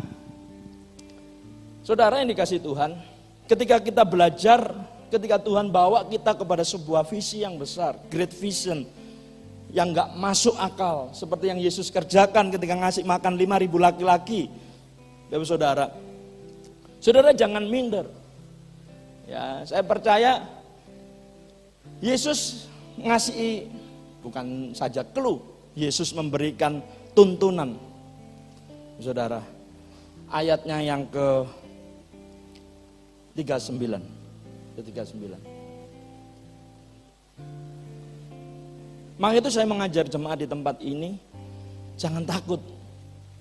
saudara yang dikasih Tuhan, ketika kita belajar, ketika Tuhan bawa kita kepada sebuah visi yang besar, great vision yang gak masuk akal, seperti yang Yesus kerjakan ketika ngasih makan 5.000 laki-laki. Bapak Saudara, saudara jangan minder. Ya, saya percaya Yesus ngasih bukan saja clue, Yesus memberikan tuntunan. Saudara, ayatnya yang ke 39. Maka itu saya mengajar jemaat di tempat ini, jangan takut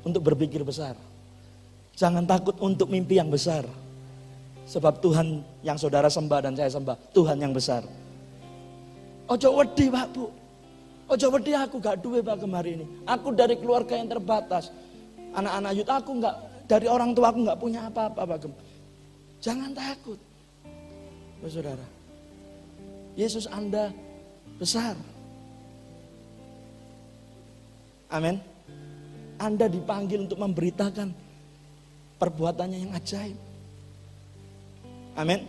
untuk berpikir besar. Jangan takut untuk mimpi yang besar. Sebab Tuhan yang saudara sembah dan saya sembah, Tuhan yang besar. Ojo wedi Pak Bu. Ojo wedi aku gak duwe Pak kemarin ini. Aku dari keluarga yang terbatas. Anak-anak youth aku gak, dari orang tua aku gak punya apa-apa Pak. Jangan takut. Saudara, Yesus Anda besar. Amin. Anda dipanggil untuk memberitakan perbuatannya yang ajaib. Amin.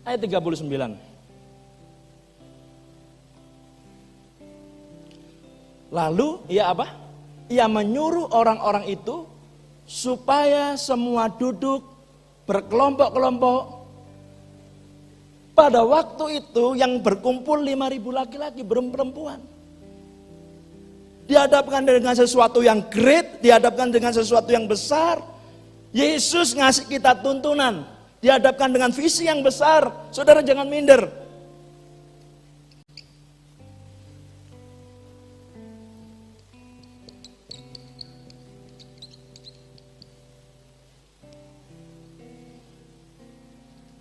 Ayat 39. Lalu ia apa? Ia menyuruh orang-orang itu supaya semua duduk berkelompok-kelompok. Pada waktu itu yang berkumpul 5.000 laki-laki, belum perempuan. Dihadapkan dengan sesuatu yang great, dihadapkan dengan sesuatu yang besar. Yesus ngasih kita tuntunan, dihadapkan dengan visi yang besar. Saudara jangan minder.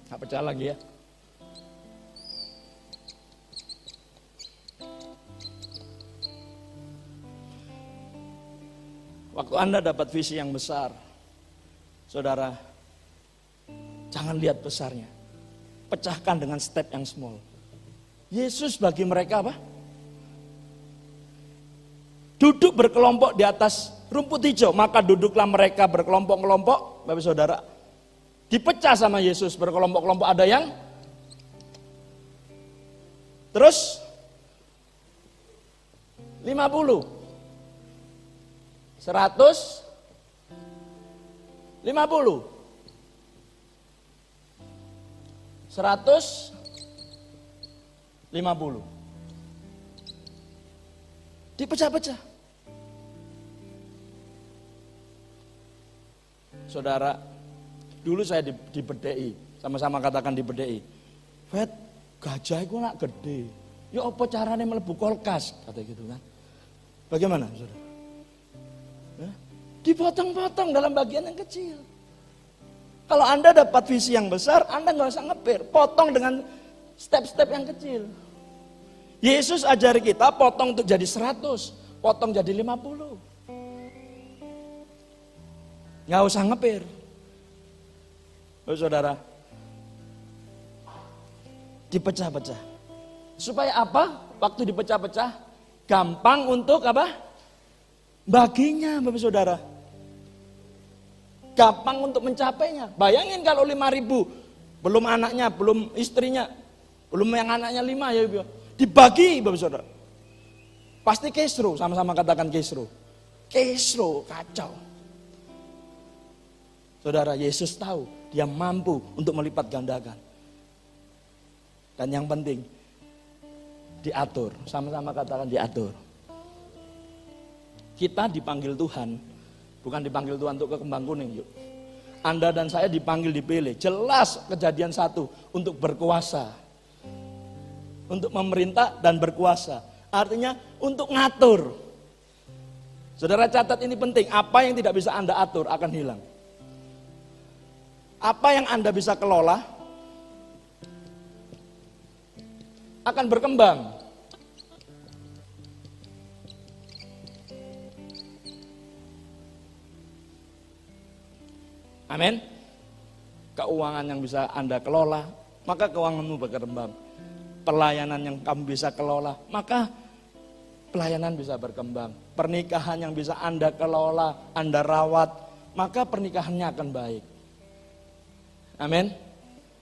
Nggak pecah lagi ya. Waktu Anda dapat visi yang besar, saudara, jangan lihat besarnya. Pecahkan dengan step yang small. Yesus bagi mereka apa? Duduk berkelompok di atas rumput hijau. Maka duduklah mereka berkelompok-kelompok, Bapak Saudara. Dipecah sama Yesus berkelompok-kelompok. Ada yang terus 50, 150, 150, dipecah-pecah. Saudara, dulu saya di BDI, sama-sama katakan di BDI. Fet, gajah itu nak gede. Ya apa caranya melebu kulkas, kata gitu kan. Bagaimana, saudara? Dipotong-potong dalam bagian yang kecil. Kalau Anda dapat visi yang besar, Anda nggak usah ngepir, potong dengan step-step yang kecil. Yesus ajari kita potong untuk jadi 100, potong jadi 50. Nggak usah ngepir. Saudara, dipecah-pecah. Supaya apa? Waktu dipecah-pecah, gampang untuk apa? Baginya, Bapak Saudara. Gampang untuk mencapainya. Bayangin kalau 5.000, belum anaknya, belum istrinya, belum yang anaknya 5 ya Ibu. Dibagi Bapak Saudara. Pasti kesro, sama-sama katakan kesro. Kesro, kacau. Saudara, Yesus tahu dia mampu untuk melipat gandakan. Dan yang penting, diatur, sama-sama katakan diatur. Kita dipanggil Tuhan, bukan dipanggil Tuhan untuk ke Kembang Kuning. Yuk. Anda dan saya dipanggil, dipilih. Jelas Kejadian 1 untuk berkuasa. Untuk memerintah dan berkuasa. Artinya untuk ngatur. Saudara catat ini penting, apa yang tidak bisa Anda atur akan hilang. Apa yang Anda bisa kelola akan berkembang. Amin. Keuangan yang bisa Anda kelola, maka keuanganmu berkembang. Pelayanan yang kamu bisa kelola, maka pelayanan bisa berkembang. Pernikahan yang bisa Anda kelola, Anda rawat, maka pernikahannya akan baik. Amin.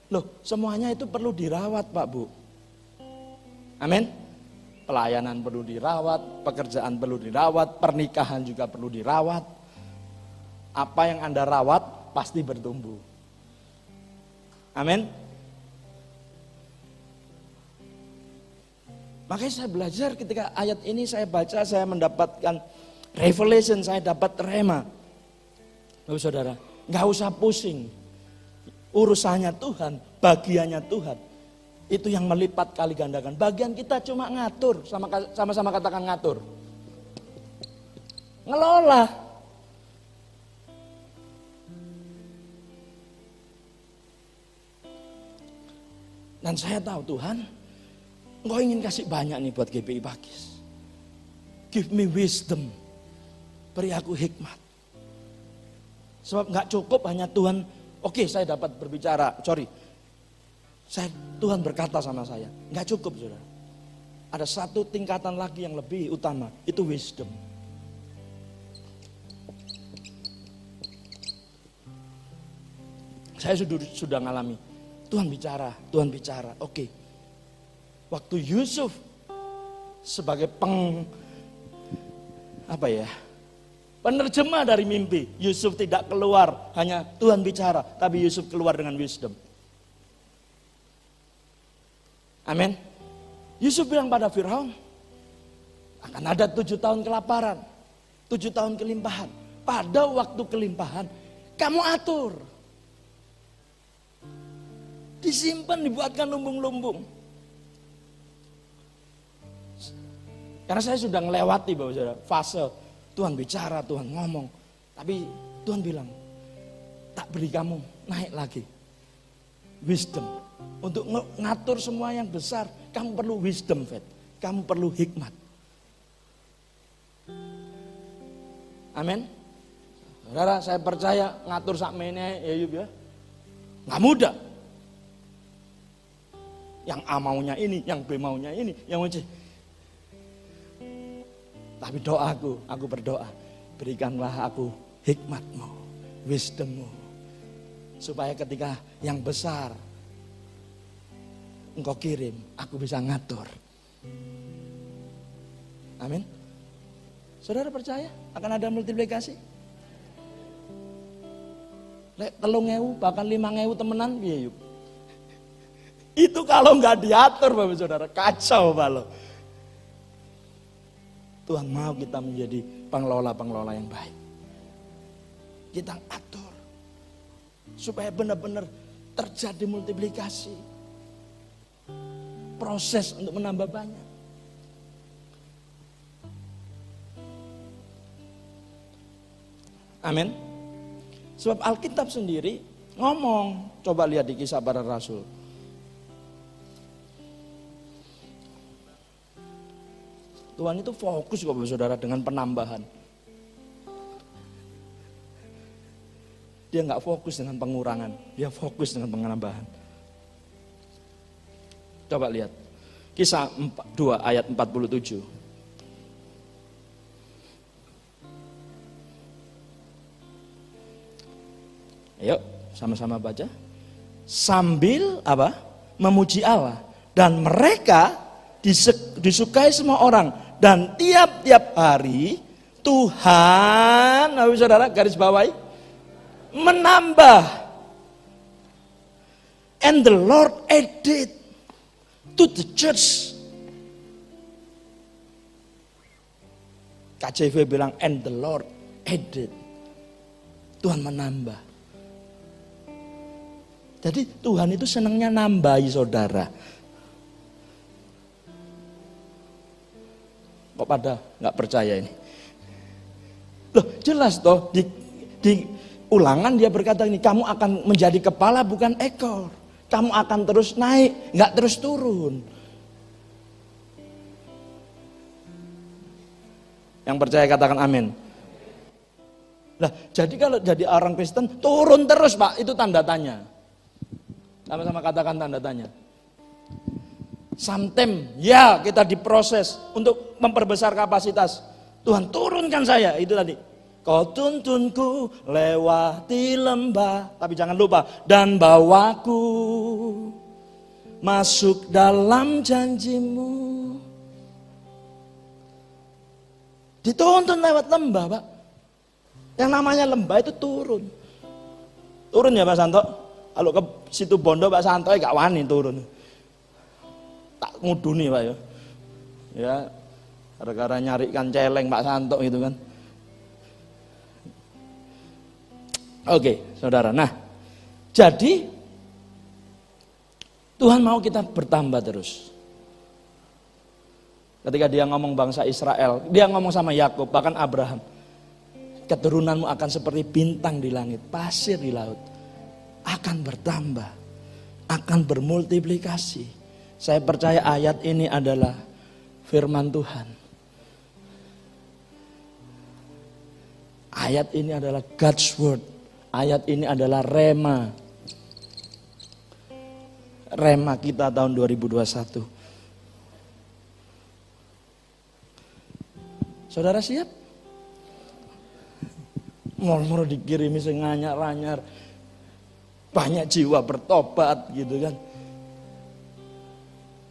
Loh, semuanya itu perlu dirawat, Pak Bu. Amin. Pelayanan perlu dirawat, pekerjaan perlu dirawat, pernikahan juga perlu dirawat. Apa yang Anda rawat pasti bertumbuh. Amin. Makanya saya belajar ketika ayat ini saya baca, saya mendapatkan revelation, saya dapat rema. Bapak Saudara, nggak usah pusing. Urusannya Tuhan, bagiannya Tuhan. Itu yang melipat kali gandakan. Bagian kita cuma ngatur, sama-sama katakan ngatur. Ngelola. Dan saya tahu Tuhan, Engkau ingin kasih banyak nih buat GPI Pakis. Give me wisdom. Beri aku hikmat. Sebab gak cukup hanya Tuhan, oke, saya dapat berbicara, Tuhan berkata sama saya. Gak cukup saudara. Ada satu tingkatan lagi yang lebih utama, itu wisdom. Saya sudah ngalami. Tuhan bicara, oke. Waktu Yusuf sebagai apa ya? Penerjemah dari mimpi. Yusuf tidak keluar, hanya Tuhan bicara, tapi Yusuf keluar dengan wisdom. Amin. Yusuf bilang pada Firaun, akan ada 7 tahun kelaparan, 7 tahun kelimpahan. Pada waktu kelimpahan, kamu atur. Disimpan, dibuatkan lumbung-lumbung. Karena saya sudah melewati fase Tuhan bicara, Tuhan ngomong. Tapi Tuhan bilang, tak beri kamu naik lagi. Wisdom. Untuk ngatur semua yang besar, kamu perlu wisdom, Fed. Kamu perlu hikmat. Amin. Saudara, saya percaya ngatur sakmene ya Yub ya. Nggak mudah. Yang A maunya ini, yang B maunya ini, yang C. Tapi doaku, aku berdoa, berikanlah aku hikmatmu, wisdommu. Supaya ketika yang besar Engkau kirim, aku bisa ngatur. Amin. Saudara percaya akan ada multiplikasi? Lek 3.000 bahkan 5.000 temenan piye yuk. Itu kalau nggak diatur Bapak Saudara, kacau balo. Tuhan mau kita menjadi pengelola-pengelola yang baik. Kita atur supaya benar-benar terjadi multiplikasi. Proses untuk menambah banyak. Amin. Sebab Alkitab sendiri ngomong, coba lihat di Kisah Para Rasul. Tuhan itu fokus kok Bapak Saudara dengan penambahan. Dia nggak fokus dengan pengurangan, dia fokus dengan penambahan. Coba lihat Kisah 2 ayat 47. Ayo sama-sama baca. Sambil apa? Memuji Allah. Dan mereka disukai semua orang. Dan tiap-tiap hari Tuhan, saudara garis bawahi, menambah. And the Lord added to the church. KJV bilang and the Lord added. Tuhan menambah. Jadi Tuhan itu senangnya nambahi saudara. Kok pada nggak percaya ini? Loh jelas toh di Ulangan dia berkata ini, kamu akan menjadi kepala bukan ekor. Kamu akan terus naik, nggak terus turun. Yang percaya katakan amin. Nah, jadi kalau jadi orang Kristen turun terus Pak, itu tanda tanya. Sama-sama katakan tanda tanya. Sometimes ya kita diproses untuk memperbesar kapasitas. Tuhan turunkan saya, itu tadi. Kau tuntunku lewati lembah, tapi jangan lupa, dan bawaku masuk dalam janjimu. Dituntun lewat lembah Pak. Yang namanya lembah itu turun. Turun ya Pak Santo. Kalau ke situ Bondo Pak Santo gak wani turun. Tak nguduni Pak ya. Ya, gara-gara nyarikan celeng Pak Santo gitu kan. Oke, saudara. Nah, jadi Tuhan mau kita bertambah terus. Ketika dia ngomong bangsa Israel, dia ngomong sama Yakub, bahkan Abraham. Keturunanmu akan seperti bintang di langit, pasir di laut. Akan bertambah, akan bermultiplikasi. Saya percaya ayat ini adalah firman Tuhan. Ayat ini adalah God's word. Ayat ini adalah rema. Rema kita tahun 2021. Saudara siap? Moro-moro dikirimi sing anyar-anyar. Banyak jiwa bertobat gitu kan.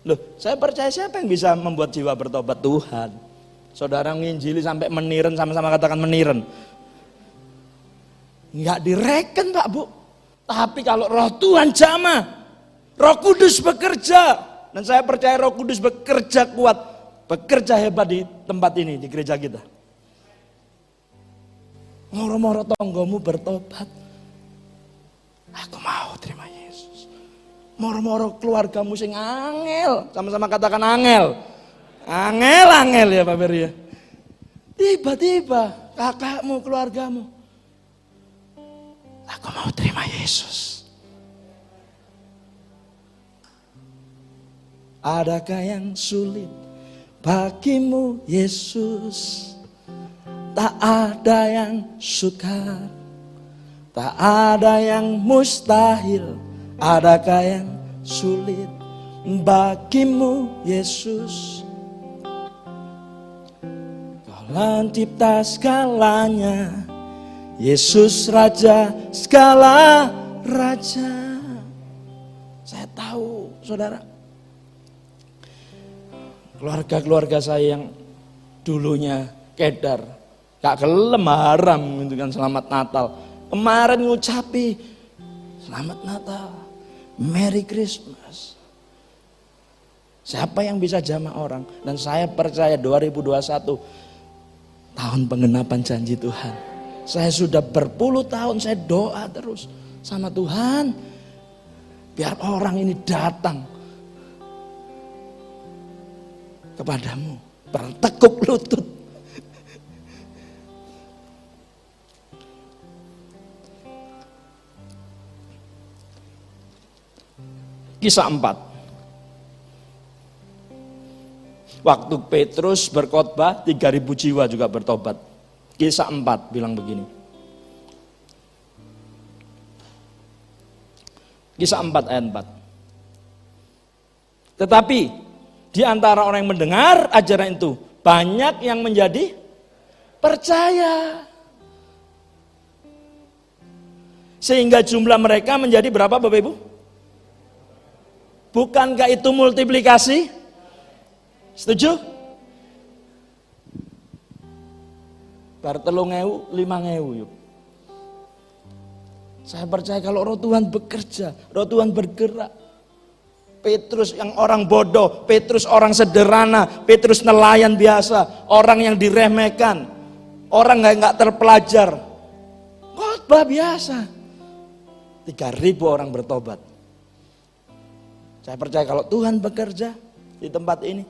Loh, saya percaya siapa yang bisa membuat jiwa bertobat? Tuhan. Saudara nginjili sampai meniren, sama-sama katakan meniren. Enggak direken Pak Bu. Tapi kalau Roh Tuhan jamah, Roh Kudus bekerja. Dan saya percaya Roh Kudus bekerja kuat, bekerja hebat di tempat ini, di gereja kita. Moro-moro tonggomu bertobat. Aku mau terima Yesus. Moro-moro keluargamu sing angel, sama-sama katakan angel. Angel ya Pak Beri ya. Tiba-tiba kakakmu, keluargamu, aku mau terima Yesus. Adakah yang sulit bagimu Yesus? Tak ada yang sukar, tak ada yang mustahil. Adakah yang sulit bagimu Yesus? Pencipta segalanya, Yesus Raja segala raja. Saya tahu saudara, keluarga-keluarga saya yang dulunya kedar, gak kelem haram itu kan selamat Natal. Kemarin ngucapi selamat Natal, Merry Christmas. Siapa yang bisa jamah orang? Dan saya percaya 2021 tahun penggenapan janji Tuhan. Saya sudah berpuluh tahun saya doa terus sama Tuhan, biar orang ini datang kepadamu, bertekuk lutut. Kisah 4. Waktu Petrus berkhotbah, 3.000 jiwa juga bertobat. Kisah 4 bilang begini. Kisah 4 ayat 4. Tetapi di antara orang yang mendengar ajaran itu, banyak yang menjadi percaya. Sehingga jumlah mereka menjadi berapa Bapak Ibu? Bukankah itu multiplikasi? Setuju? Bar 3.000, 5.000 yuk. Saya percaya kalau Roh Tuhan bekerja, Roh Tuhan bergerak. Petrus yang orang bodoh, Petrus orang sederhana, Petrus nelayan biasa, orang yang diremehkan, orang nggak terpelajar. Khotbah biasa. 3.000 orang bertobat. Saya percaya kalau Tuhan bekerja di tempat ini,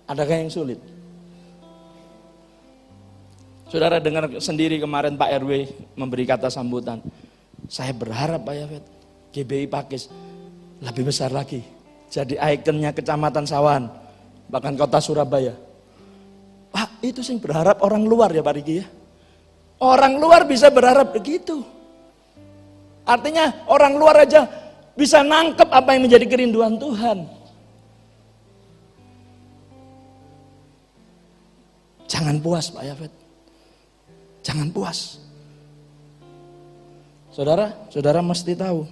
adakah yang sulit? Saudara dengar sendiri kemarin Pak RW memberi kata sambutan. Saya berharap Pak Yafet, GBI Pakis lebih besar lagi. Jadi ikonnya Kecamatan Sawan, bahkan kota Surabaya. Pak, itu sih berharap orang luar ya Pak Riki ya. Orang luar bisa berharap begitu. Artinya orang luar aja bisa nangkep apa yang menjadi kerinduan Tuhan. Jangan puas Pak Yafet. Jangan puas. Saudara mesti tahu.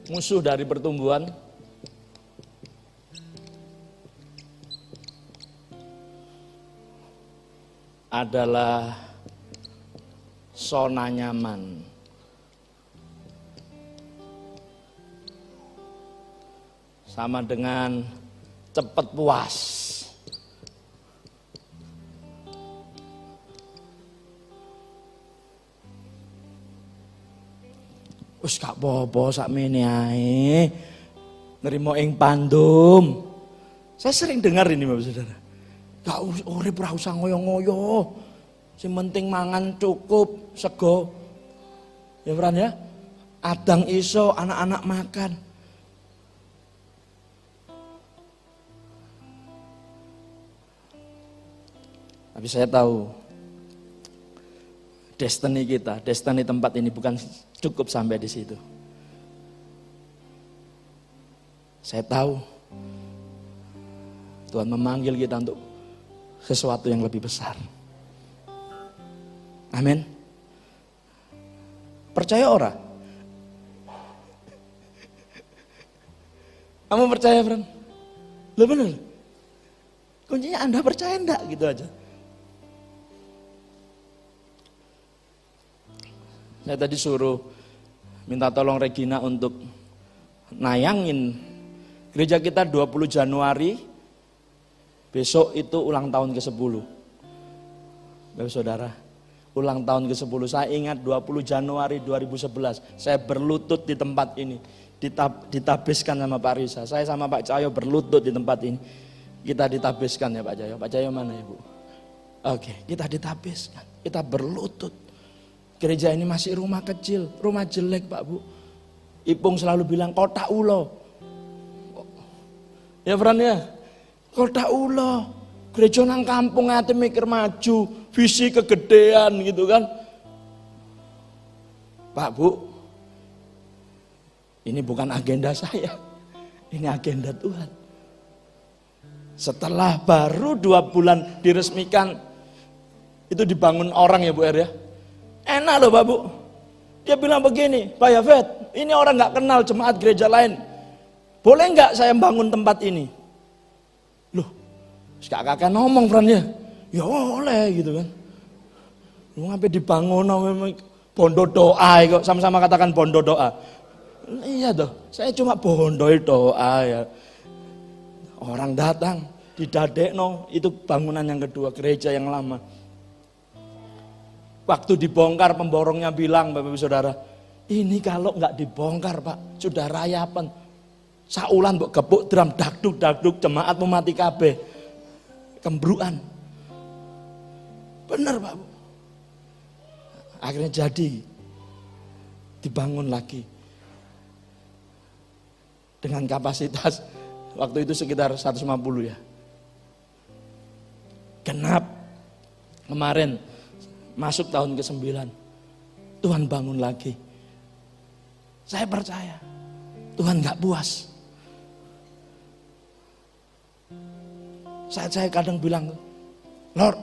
Musuh dari pertumbuhan adalah zona nyaman. Sama dengan cepat puas. Wis gak apa-apa sakmene ae. Nrimo ing pandum. Saya sering dengar ini Bapak Saudara. Gak urip ora usah ngoyo-ngoyo. Sing penting mangan cukup, sego. Ya Fran ya. Adang iso, anak-anak makan. Tapi saya tahu destiny kita, destiny tempat ini bukan cukup sampai di situ. Saya tahu Tuhan memanggil kita untuk sesuatu yang lebih besar. Amin. Percaya ora? Kamu percaya, friend? Loh bener. Kuncinya Anda percaya enggak gitu aja. Saya tadi suruh minta tolong Regina untuk nayangin gereja kita 20 Januari. Besok itu ulang tahun ke-10. Bapak Saudara, ulang tahun ke-10. Saya ingat 20 Januari 2011, saya berlutut di tempat ini. Ditabiskan sama Pak Risa. Saya sama Pak Cahyo berlutut di tempat ini. Kita ditabiskan ya Pak Cahyo. Pak Cahyo mana ya Bu? Oke, kita ditabiskan. Kita berlutut. Gereja ini masih rumah kecil, rumah jelek Pak Bu. Ipung selalu bilang kota ulo. Ya Fran ya, kota ulo. Gereja nang kampung ate mikir maju, visi kegedean gitu kan. Pak Bu, ini bukan agenda saya, ini agenda Tuhan. Setelah baru 2 bulan diresmikan, itu dibangun orang ya Bu Er ya. Enak loh Pak Bu. Dia bilang begini, Pak Yafet, ini orang gak kenal jemaat gereja lain. Boleh gak saya bangun tempat ini? Loh, kakak ngomong Fran ya. Ya boleh gitu kan. Lu ngapain dibangun memang bondo doa kok, sama-sama katakan bondo doa. Iya toh, saya cuma bondo doa ya. Orang datang, didadekno, itu bangunan yang kedua, gereja yang lama. Waktu dibongkar pemborongnya bilang Bapak Ibu Saudara, ini kalau nggak dibongkar Pak, sudah rayapan. Saulan mbok gepuk drum dakduk jemaat mau mati kabeh. Kembruan. Bener Pak Bu. Akhirnya jadi dibangun lagi. Dengan kapasitas waktu itu sekitar 150 ya. Genap kemarin masuk tahun ke-9, Tuhan bangun lagi. Saya percaya Tuhan gak puas. Saat saya kadang bilang, Lord,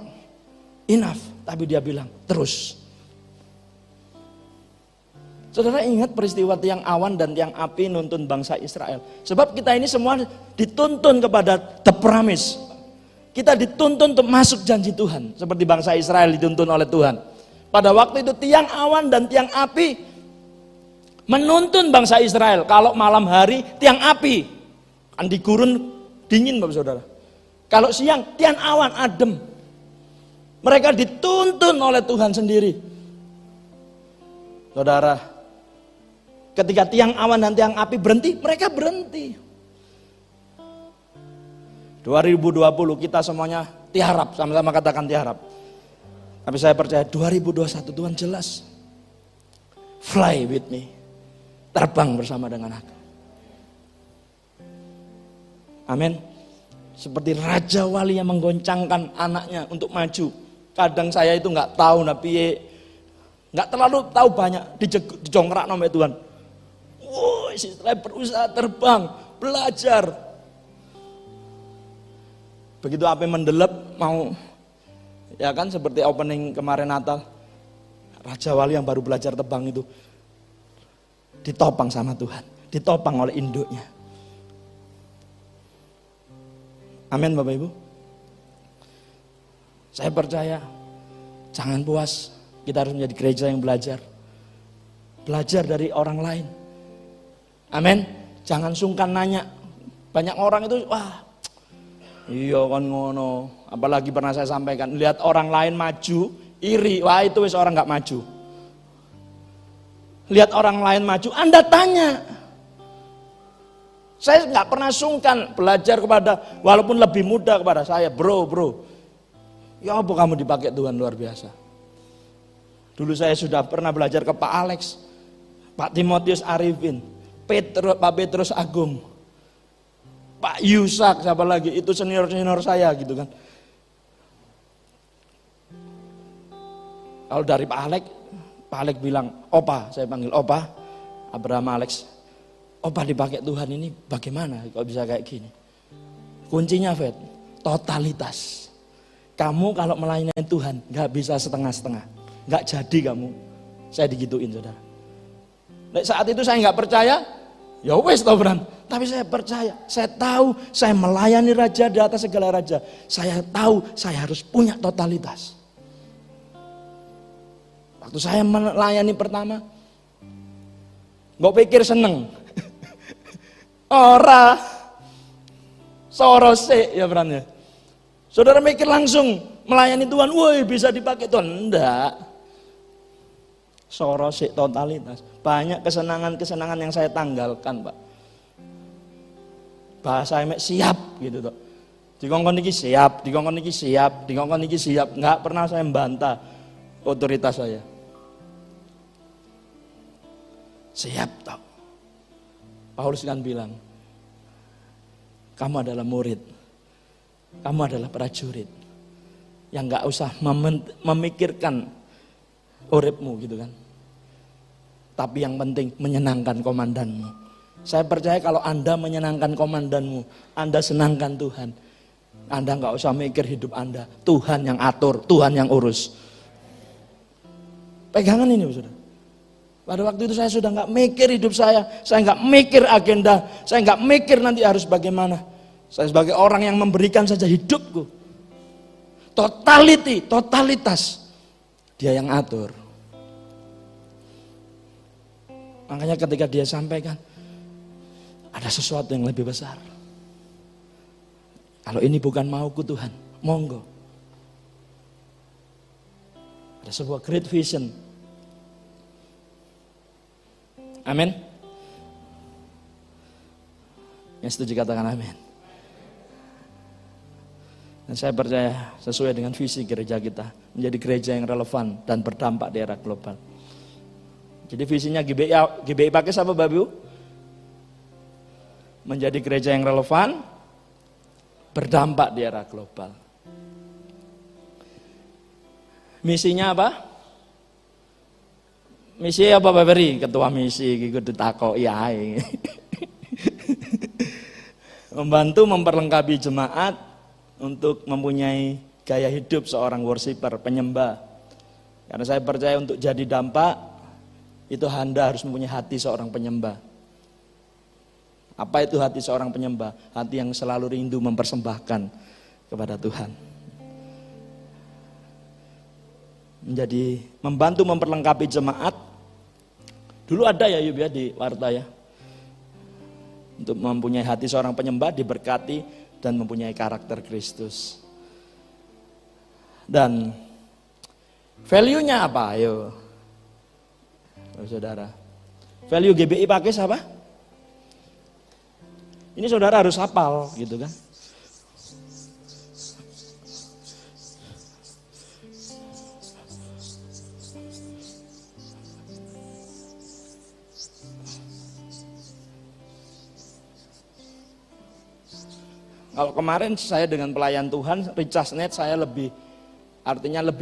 enough. Tapi dia bilang, terus. Saudara ingat peristiwa tiang awan dan tiang api nuntun bangsa Israel. Sebab kita ini semua dituntun kepada the promise. Kita dituntun untuk masuk janji Tuhan. Seperti bangsa Israel dituntun oleh Tuhan. Pada waktu itu tiang awan dan tiang api menuntun bangsa Israel. Kalau malam hari tiang api. Kan di gurun dingin Bapak Saudara. Kalau siang tiang awan adem. Mereka dituntun oleh Tuhan sendiri. Saudara, ketika tiang awan dan tiang api berhenti, mereka berhenti. 2020 kita semuanya tiarap, sama-sama katakan tiarap. Tapi saya percaya 2021 Tuhan jelas. Fly with me. Terbang bersama dengan aku. Amin. Seperti raja wali yang menggoncangkan anaknya untuk maju. Kadang saya itu nggak tahu, tapi nggak terlalu tahu banyak dijongkrak nama Tuhan. Wow, setelah berusaha terbang, belajar. Begitu api mendelep mau, ya kan seperti opening kemarin Natal, Raja Wali yang baru belajar terbang itu ditopang sama Tuhan, ditopang oleh induknya. Amin Bapak Ibu. Saya percaya, jangan puas, kita harus menjadi gereja yang belajar. Belajar dari orang lain. Amin. Jangan sungkan nanya. Banyak orang itu, wah, iya kan ngono. Apalagi pernah saya sampaikan, lihat orang lain maju, iri, wah itu wis orang gak maju. Lihat orang lain maju, Anda tanya. Saya gak pernah sungkan belajar kepada, walaupun lebih muda kepada saya, bro. Ya apa kamu dipakai Tuhan luar biasa. Dulu saya sudah pernah belajar ke Pak Alex, Pak Timotius Arifin, Pak Petrus Agung, Pak Yusak, siapa lagi, itu senior saya gitu kan. Kalau dari Pak Alek bilang, Opa, saya panggil Opa, Abraham Alex, Opa dipakai Tuhan ini bagaimana kok bisa kayak gini? Kuncinya Fed, totalitas. Kamu kalau melayani Tuhan gak bisa setengah-setengah, gak jadi kamu. Saya digituin saudara. Saat itu saya gak percaya, ya wes toh Bram. Tapi saya percaya, saya tahu saya melayani Raja di atas segala raja. Saya tahu saya harus punya totalitas. Waktu saya melayani pertama, gak pikir seneng. Ora sorose ya Bram ya. Saudara mikir langsung melayani Tuhan, woi bisa dipakai Tuhan. Enggak. Sorose totalitas. Banyak kesenangan-kesenangan yang saya tanggalkan, Pak. Bahasa emek siap gitu toh. Dikongkon iki siap, dikongkon iki siap, dikongkon iki siap. Enggak pernah saya membantah otoritas saya. Siap toh. Paulus kan bilang, kamu adalah murid, kamu adalah prajurit yang enggak usah memikirkan uripmu gitu kan. Tapi yang penting menyenangkan komandanmu. Saya percaya kalau Anda menyenangkan komandanmu, Anda senangkan Tuhan. Anda enggak usah mikir hidup Anda, Tuhan yang atur, Tuhan yang urus. Pegangan ini saudara. Pada waktu itu saya sudah enggak mikir hidup saya enggak mikir agenda, saya enggak mikir nanti harus bagaimana. Saya sebagai orang yang memberikan saja hidupku. Totalitas. Dia yang atur. Makanya ketika dia sampaikan, ada sesuatu yang lebih besar. Kalau ini bukan mauku Tuhan, monggo. Ada sebuah great vision. Amin. Yang setuju katakan amin. Dan saya percaya sesuai dengan visi gereja kita, menjadi gereja yang relevan dan berdampak di era global. Jadi visinya GBI pakai apa Bapak Ibu? Menjadi gereja yang relevan, berdampak di era global. Misinya apa? Misi apa Bapak Beri? Ketua misi, ikut ditakoki ae. Membantu memperlengkapi jemaat untuk mempunyai gaya hidup seorang worshiper, penyembah. Karena saya percaya untuk jadi dampak, itu Anda harus mempunyai hati seorang penyembah. Apa itu hati seorang penyembah? Hati yang selalu rindu mempersembahkan kepada Tuhan. Menjadi membantu memperlengkapi jemaat. Dulu ada ya Yub ya di Warta ya. Untuk mempunyai hati seorang penyembah, diberkati dan mempunyai karakter Kristus. Dan value-nya apa? Ayo. Saudara. Value GBI pakai apa? Ini saudara harus hafal gitu kan. Kalau kemarin saya dengan pelayan Tuhan, Richardnet saya lebih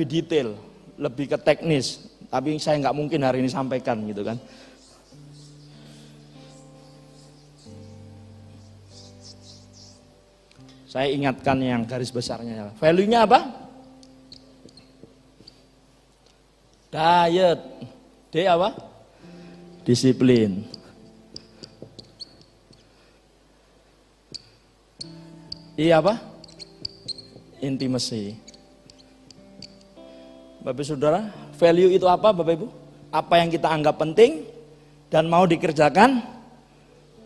detail, lebih ke teknis. Tapi saya nggak mungkin hari ini sampaikan gitu kan. Saya ingatkan yang garis besarnya. Value-nya apa? Diet. D apa? Disiplin. I apa? Intimacy. Bapak Saudara, value itu apa Bapak Ibu? Apa yang kita anggap penting dan mau dikerjakan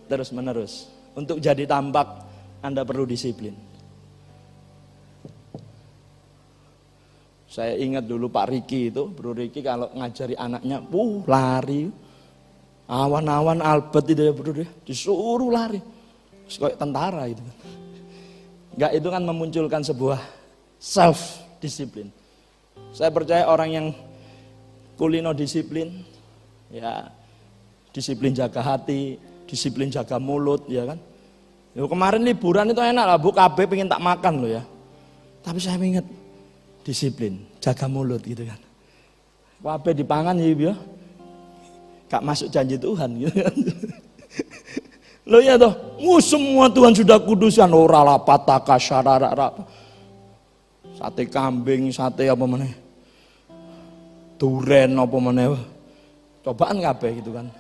terus menerus. Untuk jadi tambak Anda perlu disiplin. Saya ingat dulu Pak Riki itu, Bro Riki kalau ngajari anaknya, lari. Awan-awan Albert itu ya Bro, disuruh lari. Kayak tentara itu. Enggak, itu kan memunculkan sebuah self disiplin. Saya percaya orang yang kulino disiplin, ya disiplin jaga hati, disiplin jaga mulut, ya kan. Ya, kemarin liburan itu enak lah, Bu KB pengen tak makan loh ya. Tapi saya ingat disiplin, jaga mulut gitu kan. Kabeh dipangan ya. Gak masuk janji Tuhan gitu kan. Loh ya toh, semua Tuhan sudah kudusan, ora lapataka syarara. Sate kambing, sate apa meneh. Duren apa meneh. Cobaan kabeh gitu kan.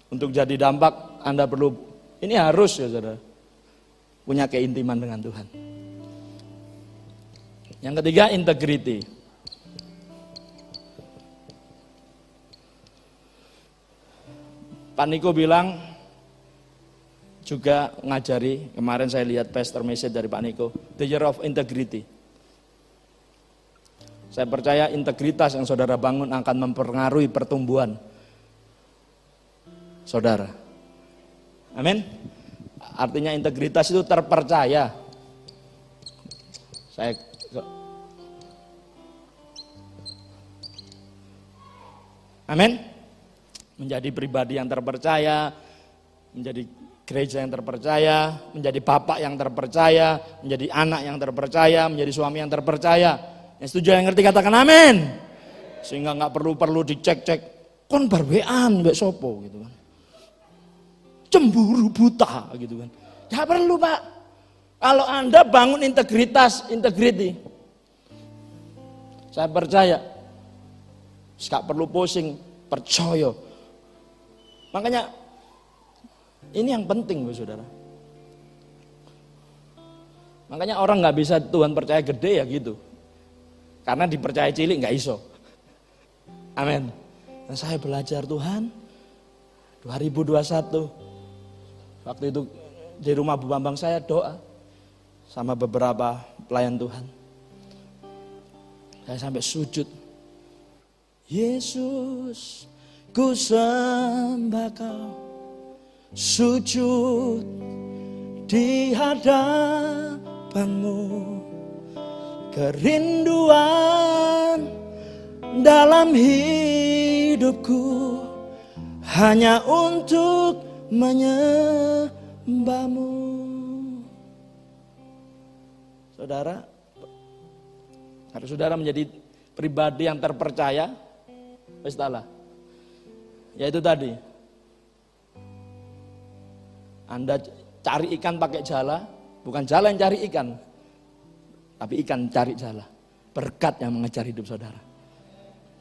Untuk jadi dampak Anda perlu, ini harus ya saudara, punya keintiman dengan Tuhan. Yang ketiga, integrity. Pak Niko bilang juga ngajari, kemarin saya lihat pastor message dari Pak Niko, the year of integrity. Saya percaya integritas yang saudara bangun akan mempengaruhi pertumbuhan saudara. Amin. Artinya integritas itu terpercaya. Amin. Menjadi pribadi yang terpercaya, menjadi gereja yang terpercaya, menjadi bapak yang terpercaya, menjadi anak yang terpercaya, menjadi suami yang terpercaya. Yang setuju, yang ngerti katakan amin. Sehingga nggak perlu dicek-cek, kon barwean mbek sopo gitu kan. Cemburu buta gitu kan. Gak perlu Pak. Kalau Anda bangun integrity. Saya percaya. Gak perlu pusing, percaya. Makanya ini yang penting saudara. Makanya orang gak bisa Tuhan percaya gede ya gitu. Karena dipercaya cilik gak iso. Amin. Dan saya belajar Tuhan 2021. Waktu itu di rumah Bu Bambang saya doa sama beberapa pelayan Tuhan. Saya sampai sujud. Yesus, ku sembah Kau, sujud di hadapan-Mu, kerinduan dalam hidupku hanya untuk menyembah-Mu. Saudara, harus saudara menjadi pribadi yang terpercaya, wis taala. Yaitu tadi, Anda cari ikan pakai jala, bukan jala yang cari ikan, tapi ikan cari jala. Berkat yang mengejar hidup saudara.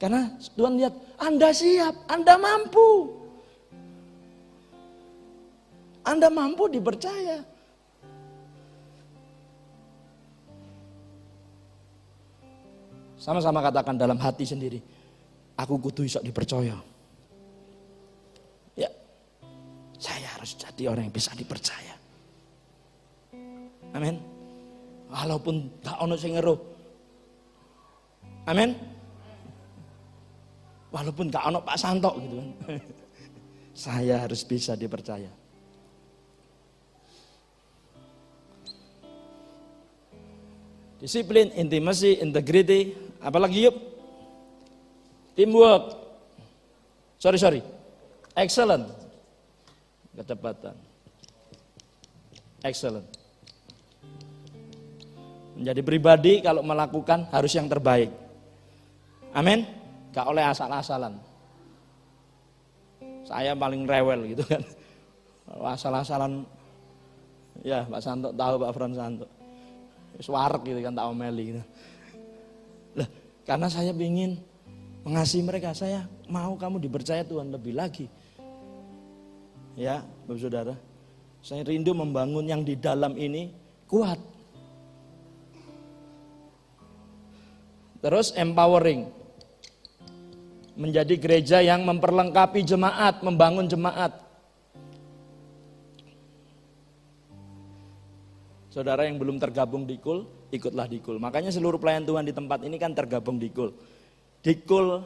Karena Tuhan lihat, Anda siap, Anda mampu. Anda mampu dipercaya. Sama-sama katakan dalam hati sendiri, aku kudu iso dipercaya. Ya, saya harus jadi orang yang bisa dipercaya. Amin. Walaupun gak ono sing ngeruh. Amin. Walaupun gak ono Pak Santo gitu kan. Saya harus bisa dipercaya. Disiplin, intimacy, integrity, apalagi yuk? Teamwork. Sorry. Excellent. Kecepatan. Excellent. Menjadi pribadi kalau melakukan harus yang terbaik. Amin. Gak oleh asal-asalan. Saya paling rewel gitu kan. Kalau asal-asalan, ya Pak Santo tahu, Pak Fran Santo. Suarek gitu kan, tak omeli gitu. Lah, karena saya ingin mengasihi mereka, saya mau kamu dipercaya Tuhan lebih lagi. Ya, Bapak Saudara, saya rindu membangun yang di dalam ini kuat. Terus empowering. Menjadi gereja yang memperlengkapi jemaat, membangun jemaat. Saudara yang belum tergabung di KUL, ikutlah di KUL. Makanya seluruh pelayan Tuhan di tempat ini kan tergabung di KUL. Di KUL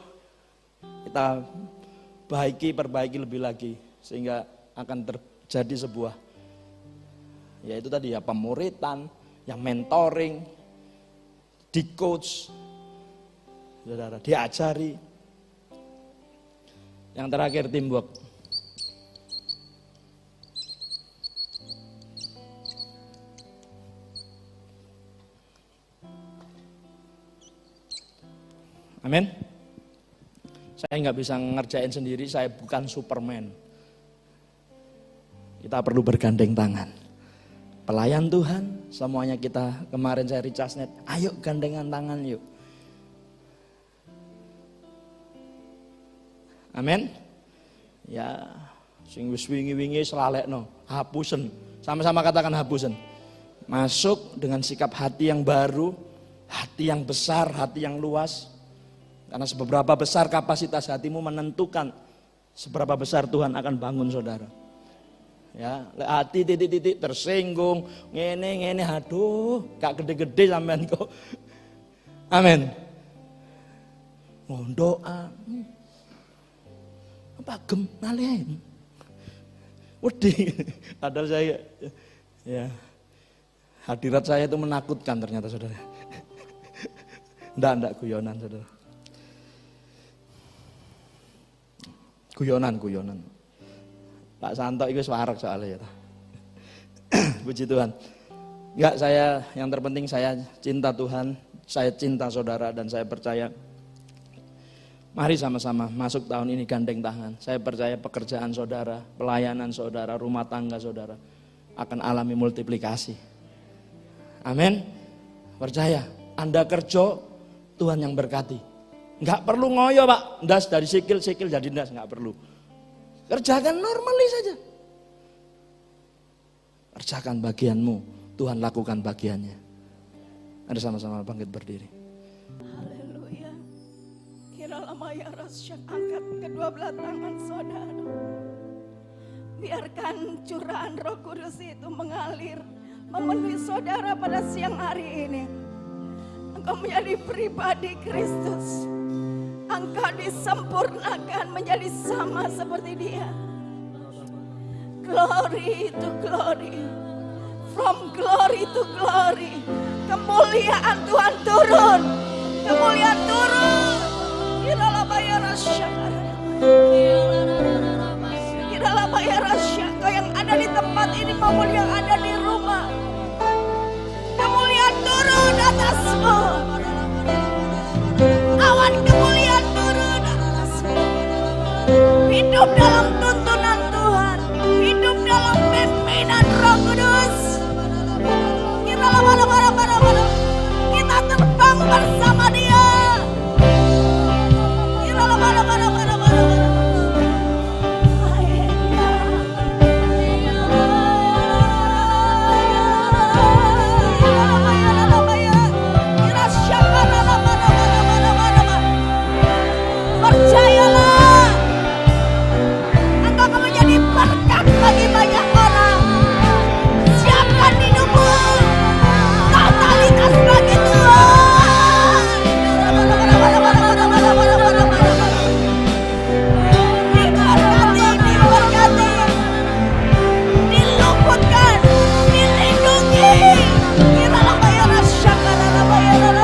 kita perbaiki lebih lagi. Sehingga akan terjadi sebuah, yaitu tadi ya pemuritan, yang mentoring, di coach, saudara, diajari. Yang terakhir teamwork. Amin. Saya nggak bisa ngerjain sendiri, saya bukan Superman. Kita perlu bergandeng tangan. Pelayan Tuhan, semuanya kita, kemarin saya recharge net, ayo gandengan tangan yuk. Amin. Ya, sing wis wingi-wingi selalekno, hapusen. Sama-sama katakan hapusen. Masuk dengan sikap hati yang baru, hati yang besar, hati yang luas. Karena seberapa besar kapasitas hatimu menentukan seberapa besar Tuhan akan bangun saudara. Ya, hati titik-titik tersinggung, ngene, aduh, gak gede-gede sampean kok. Amin. Mohon doa. Apa gem ngalen. Wedi. Padahal saya ya hadirat saya itu menakutkan ternyata saudara. Ndak guyonan saudara. Guyonan. Pak Santo itu suarek soalnya ya. Puji Tuhan. Enggak, yang terpenting saya cinta Tuhan, saya cinta saudara dan saya percaya. Mari sama-sama masuk tahun ini gandeng tangan. Saya percaya pekerjaan saudara, pelayanan saudara, rumah tangga saudara akan alami multiplikasi. Amin. Percaya, Anda kerja, Tuhan yang berkati. Enggak perlu ngoyo Pak, ndas dari sikil jadi ndas, enggak perlu. Kerjakan normali saja. Kerjakan bagianmu, Tuhan lakukan bagiannya. Ada sama-sama bangkit berdiri.
Haleluya. Kiralah Maya Rasyak, angkat kedua belah tangan saudara. Biarkan curahan Roh Kudus itu mengalir, memenuhi saudara pada siang hari ini. Engkau menjadi pribadi Kristus. Engkau disempurnakan menjadi sama seperti Dia. Glory to glory, from glory to glory. Kemuliaan Tuhan turun, kemuliaan turun. Kiralah bayar syakar, kiralah bayar syakar. Kau yang ada di tempat ini maupun yang ada di rumah, kemuliaan turun atasmu. Awan kemuliaan turun atasmu. Hidup dalam tuntunan Tuhan, hidup dalam pimpinan Roh Kudus. Kiralah kita terbang bersama Dia. Kiralah percayalah, engkau akan menjadi berkat bagi banyak orang. Siapkan hidupmu, totalitas bagi Tuhan. Diberkati, diluputkan, dilindungi. Kiralah bayar syakara bayar.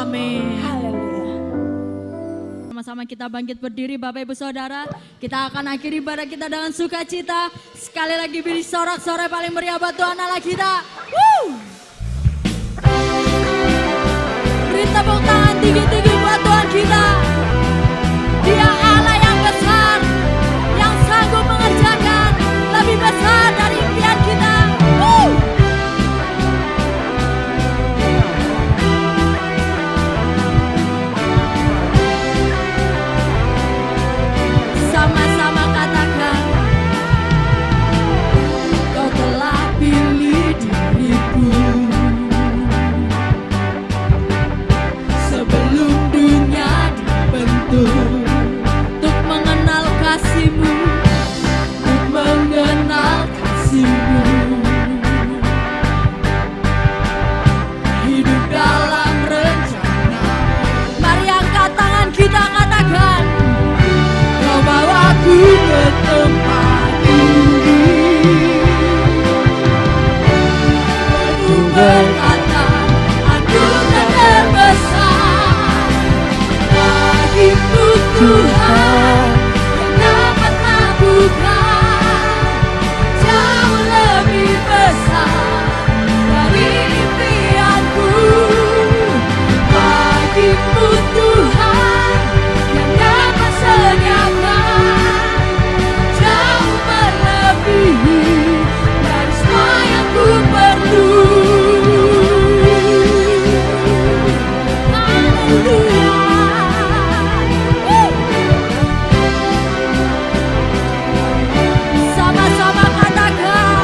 Amin.
Haleluya.
Sama-sama kita bangkit berdiri Bapak Ibu Saudara. Kita akan akhiri ibadah kita dengan sukacita. Sekali lagi beri sorak-sorai paling meriah buat Tuhan Allah kita. Beri tepuk tangan tinggi-tinggi buat Tuhan kita. Dia Allah yang besar, yang sanggup mengerjakan lebih besar dari impian kita. Sama-sama katakan, Kau telah pilih diriku sebelum dunia dibentuk, untuk mengenal kasih-Mu, untuk mengenal kasih-Mu. Hidup dalam rencana. Mari angkat tangan kita katakan, Kau bawaku ke tempat tinggi, penuh berkatan, anugerah terbesar bagimu Tuhan, yang dapat lakukan jauh lebih besar dari impianku. Bagimu Tuhan, yang dapat sediakan jauh melebihi dari semua yang ku perlu. Haleluya. Sama-sama katakan,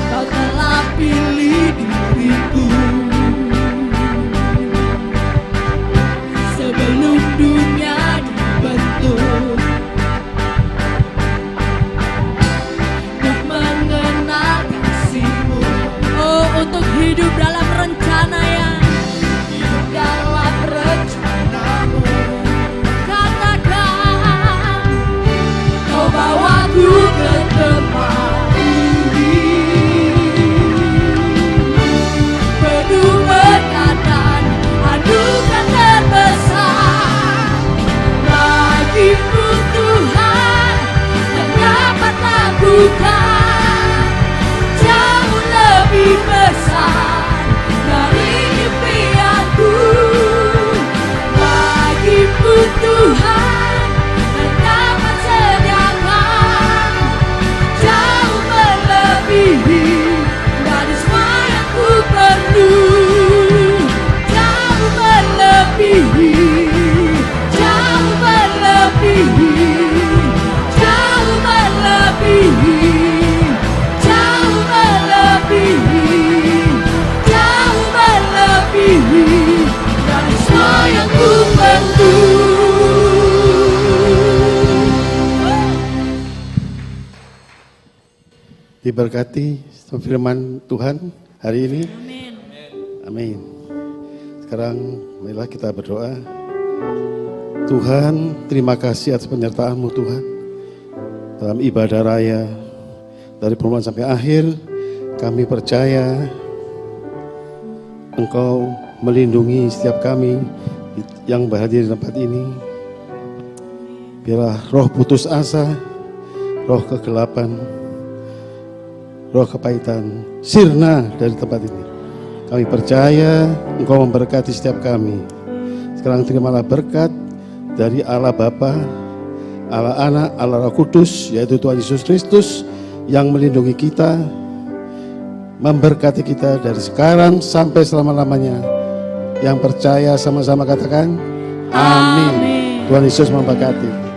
Kau telah pilih diriku sebelum dunia dibentuk, untuk mengenal kasih-Mu. Oh, untuk hidup dalam rencana-Nya, hidup dalam rencana-Mu. Katakan, Kau bawaku ke tempat tinggi, penuh berkat dan anugerah terbesar bagimu Tuhan, yang dapat lakukan jauh lebih besar dari impianku. Bagimu Tuhan, yang dapat sediakan jauh melebihi dari semua yang ku perlu. Jauh melebihi, jauh melebihi, jauh melebihi, jauh melebihi, jauh melebihi dari semua yang ku perlu.
Diberkati firman Tuhan hari ini.
Amin.
Amin. Sekarang marilah kita berdoa. Tuhan, terima kasih atas penyertaan-Mu Tuhan. Dalam ibadah raya dari permulaan sampai akhir, kami percaya Engkau melindungi setiap kami yang berhadir di tempat ini. Biarlah roh putus asa, roh kegelapan, roh kepahitan sirna dari tempat ini. Kami percaya Engkau memberkati setiap kami. Sekarang terimalah berkat dari Allah Bapa, Allah Anak, Allah Roh Kudus, yaitu Tuhan Yesus Kristus yang melindungi kita, memberkati kita dari sekarang sampai selama-lamanya. Yang percaya sama-sama katakan amin. Tuhan Yesus memberkati.